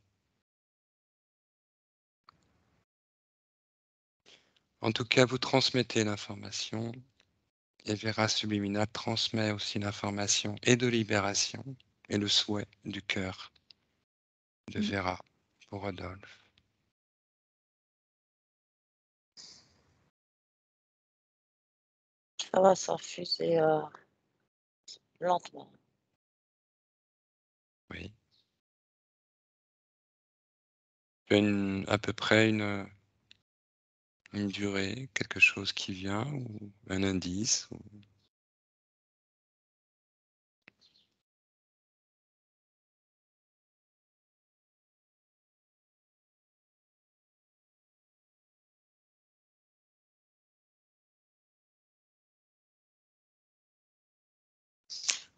S1: En tout cas, vous transmettez l'information et Vera Sublimina transmet aussi l'information et de libération et le souhait du cœur de
S2: Mm.
S1: Vera pour Rodolphe.
S3: Ça va s'infuser lentement.
S1: Oui. Tu as à peu près une durée, quelque chose qui vient, ou un indice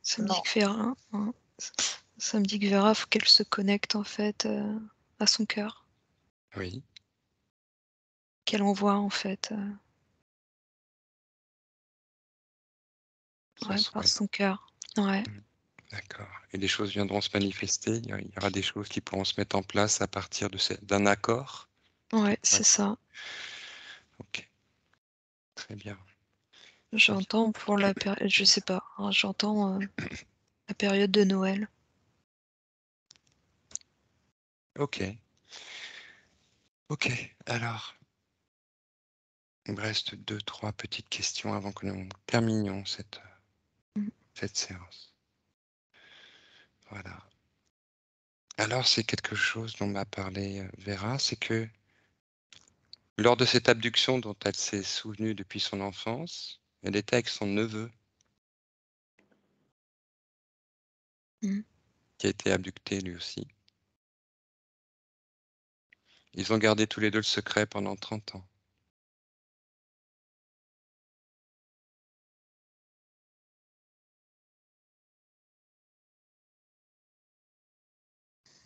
S2: Ça me dit
S3: Non,
S2: que Vera, hein, ça me dit que Vera, faut qu'elle se connecte en fait à son cœur,
S1: Oui,
S2: qu'elle envoie en fait,
S1: son
S2: ouais, par
S1: souhait.
S2: son cœur. Ouais,
S1: Mm. D'accord. Et les choses viendront se manifester. Il y aura des choses qui pourront se mettre en place à partir d'un accord qui
S2: ouais,
S1: pourrait.
S2: c'est ça.
S1: Ok, très bien. Très bien.
S2: J'entends pour la période, je sais pas, hein, j'entends la période de Noël.
S1: Ok, ok. Alors, il me reste deux, trois petites questions avant que nous terminions
S2: Mm.
S1: cette séance. Voilà. Alors, c'est quelque chose dont m'a parlé Vera, c'est que lors de cette abduction dont elle s'est souvenue depuis son enfance, elle était avec son neveu
S2: Mm.
S1: qui a été abducté lui aussi. Ils ont gardé tous les deux le secret pendant 30 ans.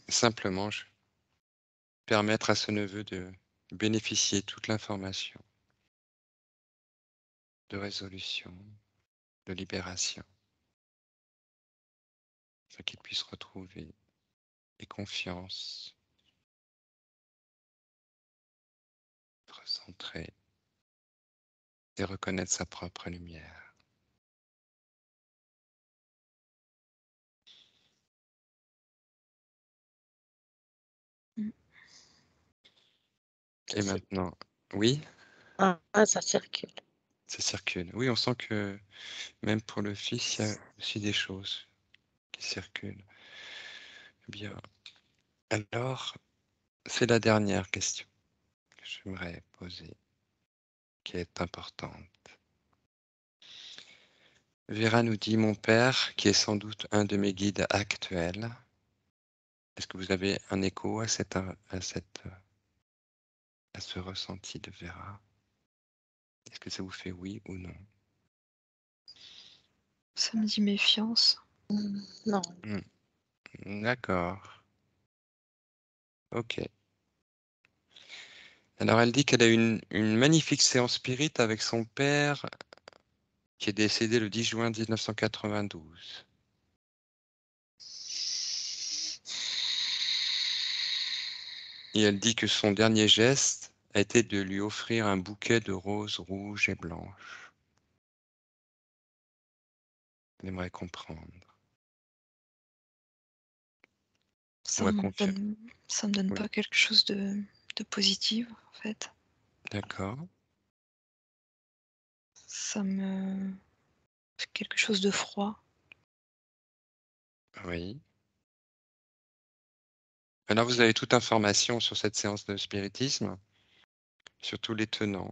S1: Simplement, permettre à ce neveu de bénéficier de toute l'information de résolution, de libération, afin qu'il puisse retrouver et confiance, être centré et reconnaître sa propre lumière.
S2: Mmh.
S1: Et maintenant, oui,
S3: Ah, ça circule.
S1: ça circule. Oui, on sent que même pour le fils, il y a aussi des choses qui circulent. Bien. Alors, c'est la dernière question que j'aimerais poser, qui est importante. Vera nous dit, mon père, qui est sans doute un de mes guides actuels, est-ce que vous avez un écho à ce ressenti de Vera? Est-ce que ça vous fait oui ou non?
S2: Ça me dit méfiance.
S3: Non.
S1: D'accord. Ok. Alors elle dit qu'elle a eu une magnifique séance spirit avec son père qui est décédé le 10 juin 1992. Et elle dit que son dernier geste a été de lui offrir un bouquet de roses rouges et blanches. Elle aimerait comprendre.
S2: Ça
S1: On va
S2: me
S1: confirmer.
S2: donne
S1: Oui,
S2: pas quelque chose de positif, en fait.
S1: d'accord.
S2: Ça me fait quelque chose de froid.
S1: Oui. Alors vous avez toute information sur cette séance de spiritisme, sur tous les tenants,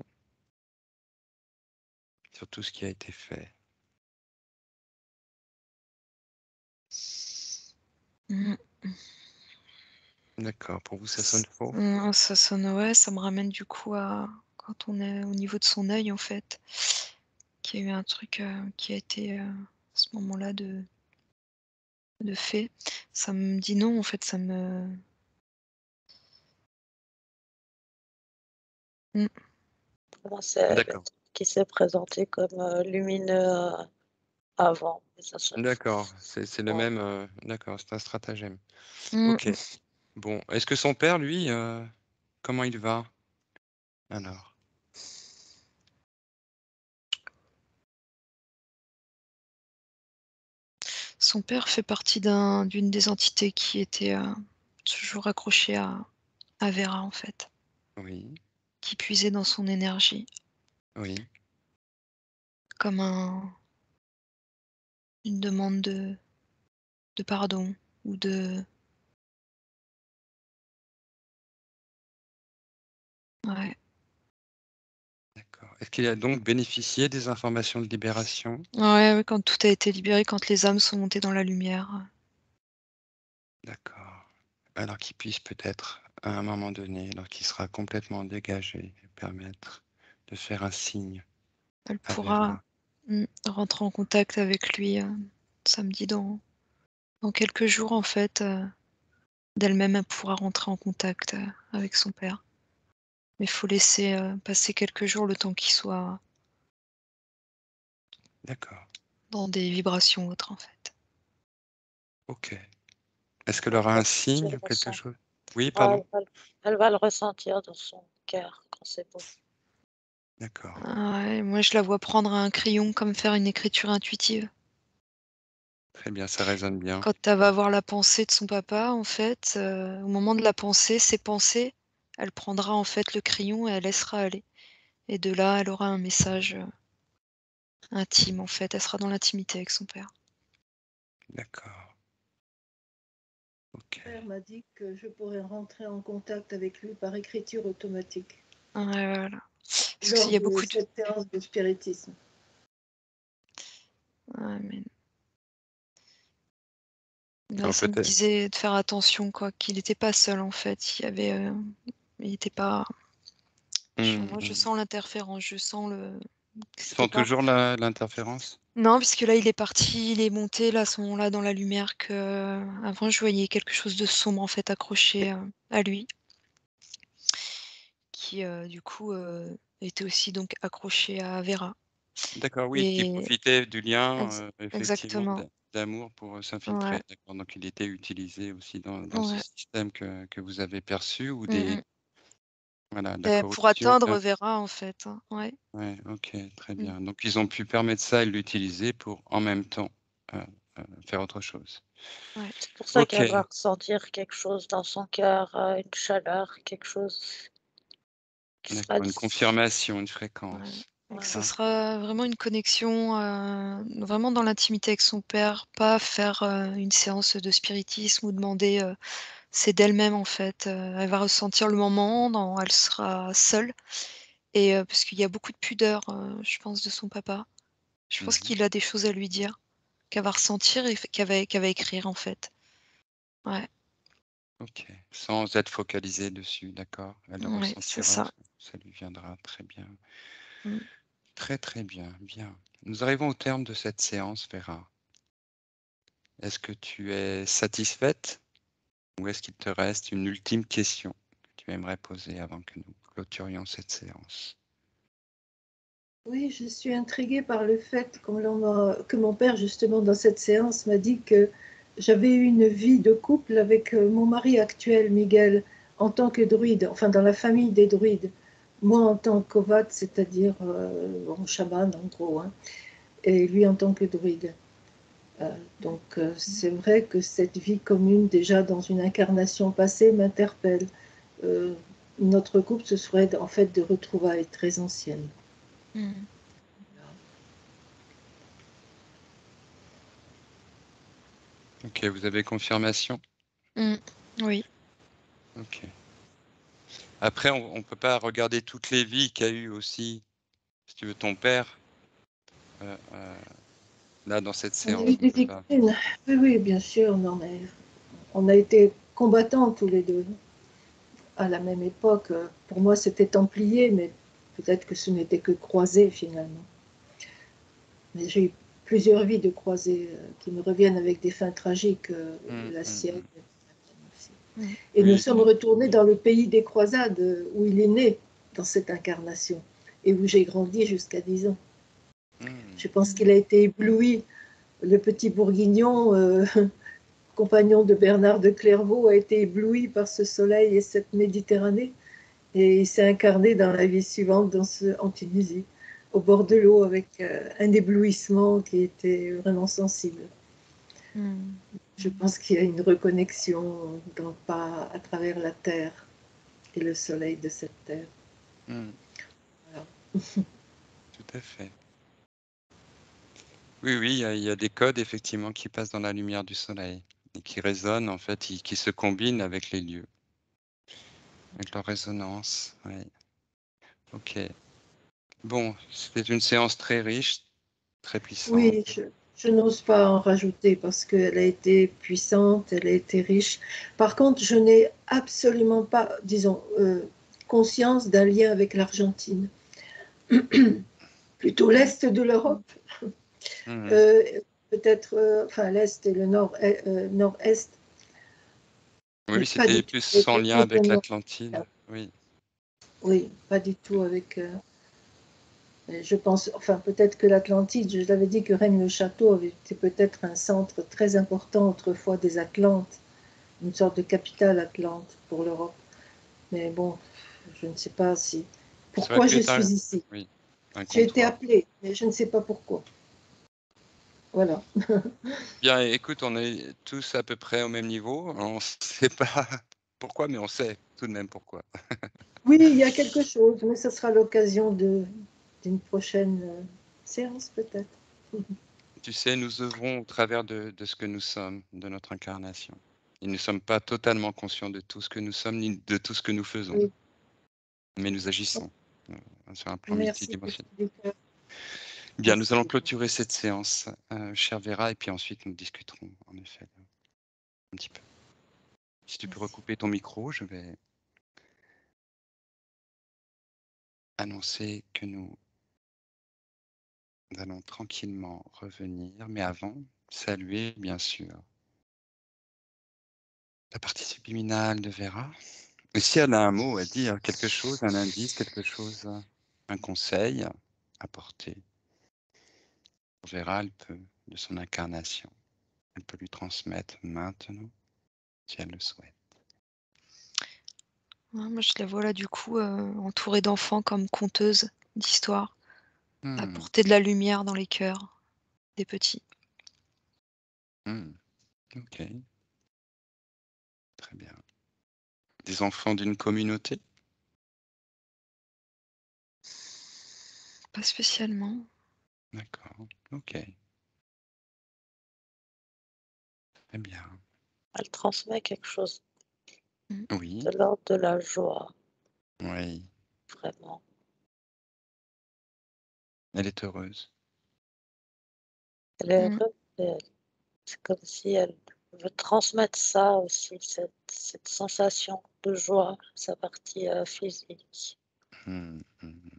S1: sur tout ce qui a été fait.
S2: Mmh.
S1: D'accord. Pour vous, ça sonne faux?
S2: Ça sonne, ouais, ça me ramène du coup à quand on est au niveau de son œil, en fait, qu'il y a eu un truc, qui a été, à ce moment-là de fait. Ça me dit non, en fait, ça me mmh,
S3: Moi, c'est le
S1: D'accord.
S3: truc qui s'est présenté comme lumineux avant. Mais ça,
S1: D'accord. C'est le
S3: ouais.
S1: même. D'accord. C'est un stratagème. Ok.
S2: mmh.
S1: Bon. Est-ce que son père, lui, comment il va? Alors.
S2: Son père fait partie d'une des entités qui était, toujours accrochée à Vera, en fait,
S1: Oui.
S2: qui puisait dans son énergie
S1: Oui.
S2: comme une demande de pardon ou de ouais.
S1: D'accord. Est-ce qu'il a donc bénéficié des informations de libération?
S2: Ouais, ouais, quand tout a été libéré, quand les âmes sont montées dans la lumière,
S1: D'accord. Alors qu'il puisse peut-être, à un moment donné, lorsqu'il sera complètement dégagé, permettre de faire un signe
S2: elle
S1: à
S2: pourra,
S1: Vera.
S2: rentrer en contact avec lui, samedi dans quelques jours, en fait, d'elle-même, elle pourra rentrer en contact, avec son père. Mais il faut laisser, passer quelques jours, le temps qu'il soit
S1: D'accord.
S2: dans des vibrations autres, en fait.
S1: Ok. Est-ce qu'elle aura un
S3: Je
S1: signe
S3: le
S1: ou quelque
S3: ressens.
S1: chose? Oui,
S3: Ah,
S1: pardon?
S3: elle va le ressentir dans son cœur quand c'est beau.
S1: D'accord.
S2: Ah ouais, moi, je la vois prendre un crayon, comme faire une écriture intuitive.
S1: Très bien, ça résonne bien.
S2: Quand elle va voir la pensée de son papa, en fait, au moment de la pensée, ses pensées, elle prendra, en fait, le crayon et elle laissera aller. Et de là, elle aura un message, intime, en fait. Elle sera dans l'intimité avec son père.
S1: D'accord. Ok.
S4: Mon père m'a dit que je pourrais rentrer en contact avec lui par écriture automatique
S2: Ouais, voilà. Parce qu'il
S4: lors
S2: y a
S4: de
S2: beaucoup de
S4: cette séance de spiritisme.
S2: ouais, mais là,
S1: Alors
S2: ça me
S1: peut-être.
S2: disait de faire attention, quoi, qu'il était pas seul, en fait. Il y avait, il était pas moi, je
S1: Hmm.
S2: sens l'interférence, je sens que
S1: Tu
S2: c'était
S1: sens
S2: pas
S1: toujours l'interférence?
S2: non, puisque là, il est parti, il est monté, là, à ce moment-là, dans la lumière que avant je voyais quelque chose de sombre, en fait, accroché, à lui, qui, du coup, était aussi donc accroché à Vera
S1: D'accord, oui, qui
S2: et
S1: profitait du lien, effectivement,
S2: exactement,
S1: d'amour pour
S2: ouais,
S1: s'infiltrer. D'accord, donc il était utilisé aussi dans ce
S2: ouais.
S1: système que vous avez perçu ou
S2: Mmh
S1: des
S2: mh.
S1: Voilà, la
S2: Pour
S1: corruption.
S2: atteindre Vera, en fait, hein. Ouais.
S1: Ouais, ok, très
S2: Mmh.
S1: bien. Donc, ils ont pu permettre ça et l'utiliser pour, en même temps, faire autre chose.
S2: Ouais.
S3: C'est pour ça
S1: Ok,
S3: qu'elle va ressentir quelque chose dans son cœur, une chaleur, quelque chose qui sera
S1: d'accord, une confirmation, une
S3: ouais,
S1: fréquence.
S2: Et que ça
S3: voilà.
S2: sera vraiment une connexion, vraiment dans l'intimité avec son père, pas faire, une séance de spiritisme ou demander, c'est d'elle-même, en fait, elle va ressentir le moment, elle sera seule et parce qu'il y a beaucoup de pudeur, je pense, de son papa. Je pense
S1: Mhm.
S2: qu'il a des choses à lui dire, qu'elle va ressentir et qu'elle va écrire, en fait. Ouais,
S1: Ok, sans être focalisé dessus, d'accord. Elle le
S2: ouais, c'est
S1: ressentira,
S2: ça.
S1: ça lui viendra très bien.
S2: Mmh.
S1: Très très bien, bien. Nous arrivons au terme de cette séance, Vera. Est-ce que tu es satisfaite ou est-ce qu'il te reste une ultime question que tu aimerais poser avant que nous clôturions cette séance?
S4: Oui, je suis intriguée par le fait que mon père, justement, dans cette séance, m'a dit que j'avais eu une vie de couple avec mon mari actuel, Miguel, en tant que druide, enfin dans la famille des druides. Moi en tant qu'ovat, c'est-à-dire bon, chaman en gros, hein, et lui en tant que druide. C'est vrai que cette vie commune, déjà dans une incarnation passée, m'interpelle. Euh, Notre couple, ce serait en fait de retrouvailles très anciennes.
S2: Mmh.
S1: Ok, vous avez confirmation?
S2: Mmh. Oui.
S1: Ok. Après, on ne peut pas regarder toutes les vies qu'a eu aussi, si tu veux, ton père, là, dans cette
S4: On a
S1: séance.
S4: eu
S1: On ne
S4: des
S1: peut pas.
S4: victimes. Oui, oui, bien sûr. Non, mais on a été combattants tous les deux à la même époque. Pour moi, c'était templier, mais peut-être que ce n'était que croisés finalement. Mais j'ai eu plusieurs vies de croisés qui me reviennent avec des fins tragiques, la sienne.
S1: Mm.
S2: Mmh.
S4: Et nous
S1: Oui,
S4: sommes retournés dans le pays des croisades où il est né dans cette incarnation et où j'ai grandi jusqu'à 10 ans. Je pense
S2: Mmh.
S4: qu'il a été ébloui, le petit bourguignon, compagnon de Bernard de Clairvaux, a été ébloui par ce soleil et cette Méditerranée. Et il s'est incarné dans la vie suivante en Tunisie, au bord de l'eau, avec un éblouissement qui était vraiment sensible.
S2: Mmh.
S4: Je pense qu'il y a une reconnexion pas à travers la terre et le soleil de cette terre.
S1: Mm.
S4: Voilà.
S1: Tout à fait. Oui, oui, il y a des codes effectivement qui passent dans la lumière du soleil et qui résonnent en fait, qui se combinent avec les lieux, avec leur résonance. Oui. Ok. Bon, c'était une séance très riche, très puissante.
S4: Oui, je n'ose pas en rajouter parce qu'elle a été puissante, elle a été riche. Par contre, je n'ai absolument pas, disons, conscience d'un lien avec l'Argentine. Plutôt l'Est de l'Europe,
S1: Mhm.
S4: euh, peut-être, enfin l'Est et le Nord-Est, mais
S1: Oui,
S4: pas
S1: c'était
S4: du tout
S1: plus
S4: avec
S1: sans
S4: le
S1: lien avec
S4: continent.
S1: l'Atlantide. Oui.
S4: Oui, pas du tout avec. Je pense, enfin peut-être que l'Atlantide, je l'avais dit que Rennes-le-Château avait été peut-être un centre très important autrefois des Atlantes, une sorte de capitale atlante pour l'Europe. Mais bon, je ne sais pas si.
S1: Ça aurait
S4: Pourquoi
S1: pu
S4: je
S1: être
S4: suis ici?
S1: oui, un
S4: J'ai été
S1: comptoir.
S4: appelée, mais je ne sais pas pourquoi. Voilà.
S1: Bien, écoute, on est tous à peu près au même niveau. On ne sait pas pourquoi, mais on sait tout de même pourquoi.
S4: Oui, il y a quelque chose, mais ce sera l'occasion d'une prochaine séance peut-être.
S1: Tu sais, nous œuvrons au travers de ce que nous sommes, de notre incarnation. Et nous ne sommes pas totalement conscients de tout ce que nous sommes, ni de tout ce que nous faisons,
S4: Oui.
S1: mais nous agissons sur un plan
S4: Merci,
S1: multidimensionnel.
S4: du cœur.
S1: Bien, nous allons
S4: Merci.
S1: clôturer cette séance, chère Vera, et puis ensuite nous discuterons, en effet, un petit peu. Si tu peux
S4: Merci.
S1: recouper ton micro, je vais annoncer que nous allons tranquillement revenir, mais avant, saluer, bien sûr, la partie subliminale de Vera. Et si elle a un mot à dire, quelque chose, un indice, quelque chose, un conseil à apporter, Vera, elle peut, de son incarnation, elle peut lui transmettre maintenant, si elle le souhaite.
S2: Ouais, moi, je la vois là, du coup, entourée d'enfants comme conteuse d'histoires,
S1: Hmm,
S2: apporter de la lumière dans les cœurs des petits.
S1: hmm, ok, très bien. Des enfants d'une communauté?
S2: Pas spécialement.
S1: D'accord, ok, très bien.
S3: Elle transmet quelque chose
S2: Mmh.
S1: Oui,
S3: de l'ordre de la joie,
S1: oui,
S3: vraiment.
S1: elle est heureuse.
S3: Elle est
S2: Mmh.
S3: heureuse et c'est comme si elle veut transmettre ça aussi, cette sensation de joie, sa partie physique,
S1: Hmm, hmm,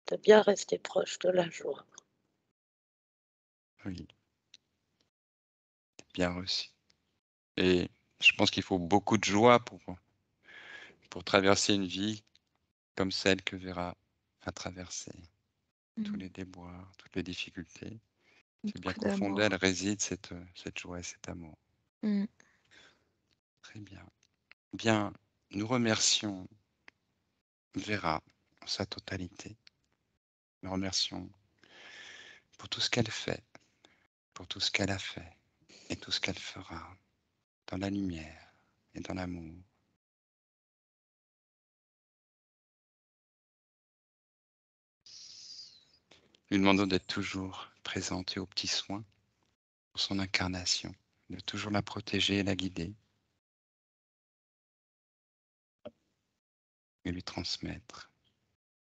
S3: de bien rester proche de la joie.
S1: oui, bien reçu. Et je pense qu'il faut beaucoup de joie pour traverser une vie comme celle que Vera a traversée. Tous
S2: Mmh.
S1: les déboires, toutes les difficultés. C'est bien
S2: Beaucoup
S1: qu'au fond d'elle
S2: d'amour.
S1: réside cette joie et cet amour.
S2: Mmh.
S1: Très bien. Bien, nous remercions Vera en sa totalité. Nous remercions pour tout ce qu'elle fait, pour tout ce qu'elle a fait et tout ce qu'elle fera dans la lumière et dans l'amour. Lui demandons d'être toujours présente et aux petits soins pour son incarnation, de toujours la protéger et la guider et lui transmettre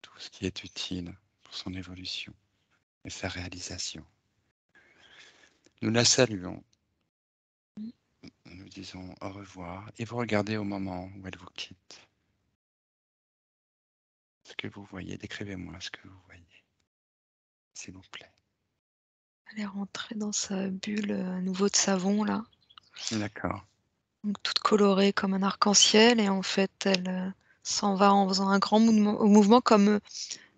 S1: tout ce qui est utile pour son évolution et sa réalisation. Nous la saluons, nous disons au revoir et vous regardez au moment où elle vous quitte. Ce que vous voyez, décrivez-moi ce que vous voyez, s'il vous plaît.
S2: Elle est rentrée dans sa bulle, à nouveau de savon là,
S1: D'accord.
S2: donc toute colorée comme un arc-en-ciel et en fait elle, s'en va en faisant un grand mouvement comme,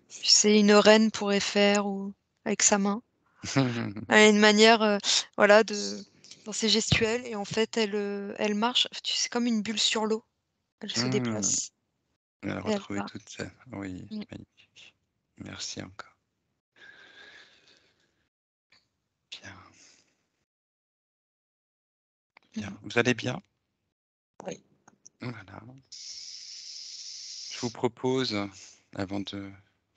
S2: tu sais, une reine pourrait faire ou avec sa main. Elle a une manière, voilà de dans ses gestuels et en fait elle, elle marche, tu sais, comme une bulle sur l'eau. Elle se déplace
S1: Elle a
S2: et elle
S1: retrouvé
S2: part.
S1: toute ça. Oui,
S2: Mmh.
S1: magnifique. Merci encore. Bien, bien.
S2: Mmh.
S1: Vous allez bien?
S3: Oui,
S1: Voilà. Je vous propose, avant de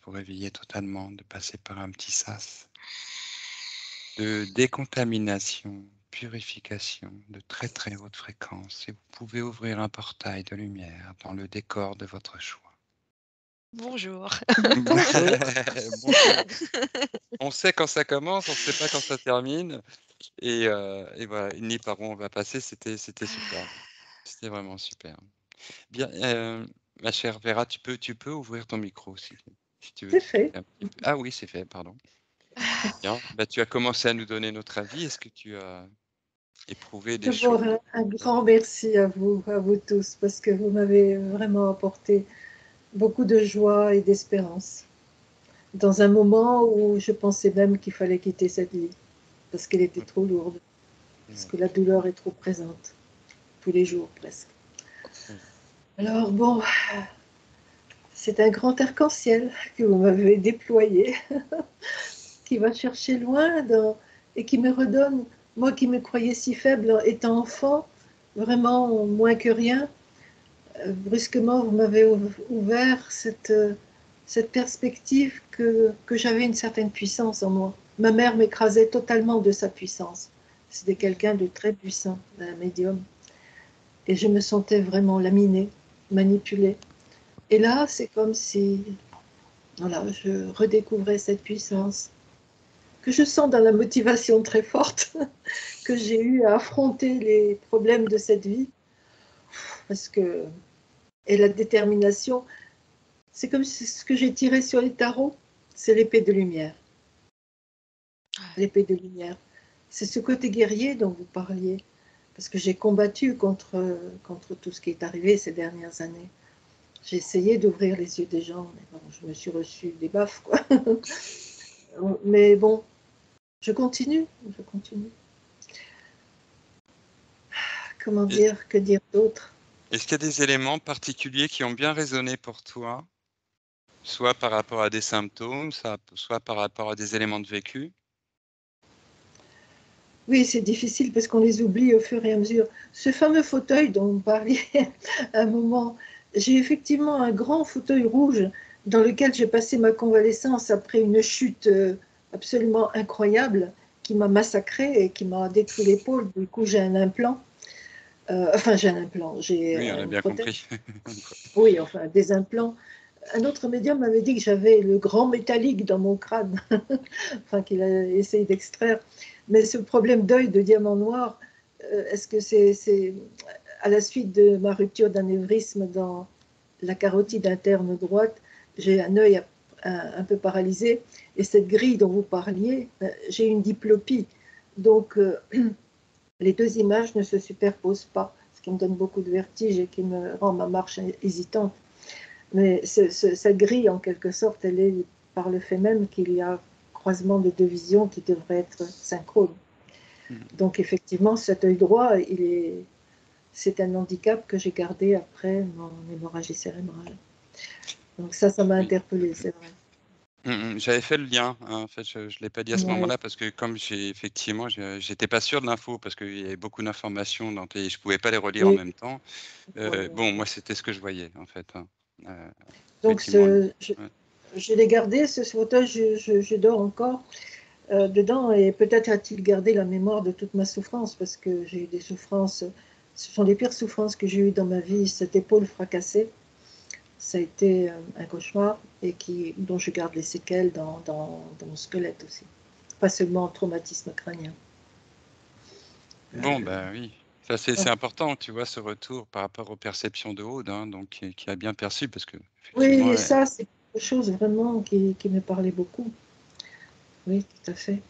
S1: vous réveiller totalement, de passer par un petit sas de décontamination, purification de très très haute fréquence. Et vous pouvez ouvrir un portail de lumière dans le décor de votre choix.
S2: Bonjour.
S3: bonjour.
S1: Bonjour. On sait quand ça commence, on ne sait pas quand ça termine. Et voilà, une nuit par où on va passer, c'était super. C'était vraiment super. Bien, ma chère Vera, tu peux ouvrir ton micro si tu veux
S4: C'est fait.
S1: discuter un petit peu. Ah oui, c'est fait, pardon. Bien. Bah, tu as commencé à nous donner notre avis. Est-ce que tu as éprouvé des
S4: D'abord,
S1: choses?
S4: un grand merci à vous tous, parce que vous m'avez vraiment apporté beaucoup de joie et d'espérance. Dans un moment où je pensais même qu'il fallait quitter cette vie, parce qu'elle était trop lourde, parce
S1: Oui,
S4: que la douleur est trop présente, tous les jours presque.
S1: oui.
S4: Alors bon, c'est un grand arc-en-ciel que vous m'avez déployé, qui va chercher loin et qui me redonne, moi qui me croyais si faible étant enfant, vraiment moins que rien, brusquement vous m'avez ouvert cette perspective que j'avais une certaine puissance en moi. Ma mère m'écrasait totalement de sa puissance. C'était quelqu'un de très puissant, un médium. Et je me sentais vraiment laminée, manipulée. Et là, c'est comme si voilà, je redécouvrais cette puissance que je sens dans la motivation très forte que j'ai eue à affronter les problèmes de cette vie. Parce que, et la détermination, c'est comme ce que j'ai tiré sur les tarots, c'est l'épée de lumière.
S2: Ouais.
S4: L'épée de lumière. C'est ce côté guerrier dont vous parliez. Parce que j'ai combattu contre tout ce qui est arrivé ces dernières années. J'ai essayé d'ouvrir les yeux des gens, mais bon, je me suis reçu des baffes, quoi. Mais bon, je continue, je continue. Comment
S1: Et,
S4: dire, que dire d'autre?
S1: Est-ce qu'il y a des éléments particuliers qui ont bien résonné pour toi, soit par rapport à des symptômes, soit par rapport à des éléments de vécu?
S4: Oui, c'est difficile parce qu'on les oublie au fur et à mesure. Ce fameux fauteuil dont vous parliez à un moment, j'ai effectivement un grand fauteuil rouge dans lequel j'ai passé ma convalescence après une chute absolument incroyable qui m'a massacrée et qui m'a détruit l'épaule. Du coup, j'ai un implant. Enfin, j'ai un implant, j'ai
S1: Oui, on a
S4: une
S1: bien
S4: prothèse.
S1: compris.
S4: Oui, enfin, des implants. Un autre médium m'avait dit que j'avais le grand métallique dans mon crâne, enfin qu'il a essayé d'extraire. Mais ce problème d'œil de diamant noir, est-ce que c'est à la suite de ma rupture d'anévrisme dans la carotide interne droite, j'ai un œil un peu paralysé, et cette grille dont vous parliez, j'ai une diplopie. Donc, les deux images ne se superposent pas, ce qui me donne beaucoup de vertige et qui me rend ma marche hésitante. Mais cette grille, en quelque sorte, elle est par le fait même qu'il y a croisement de deux visions qui devraient être synchrones. Donc effectivement, cet œil droit, c'est un handicap que j'ai gardé après mon hémorragie cérébrale. Donc ça m'a
S1: Oui.
S4: interpellée, c'est vrai.
S1: J'avais fait le lien, hein, en fait, je ne l'ai pas dit à ce
S4: Ouais,
S1: moment-là parce que comme j'étais pas sûr de l'info parce qu'il y avait beaucoup d'informations et je pouvais pas les relire en
S4: oui,
S1: même temps.
S4: ouais.
S1: Bon, moi, c'était ce que je voyais, en fait, hein.
S4: Donc
S1: Effectivement, ouais.
S4: je l'ai gardé, ce fauteuil, je dors encore dedans, et peut-être a-t-il gardé la mémoire de toute ma souffrance, parce que j'ai eu des souffrances, ce sont les pires souffrances que j'ai eues dans ma vie, cette épaule fracassée. Ça a été un cauchemar et dont je garde les séquelles dans mon squelette aussi. Pas seulement en traumatisme crânien.
S1: Bon, bah, oui. Ça, c'est important, tu vois, ce retour par rapport aux perceptions de Aude, hein, donc qui a bien perçu parce
S4: Oui,
S1: qu'effectivement,
S4: et ça, c'est quelque chose vraiment qui me parlait beaucoup. Oui, tout à fait.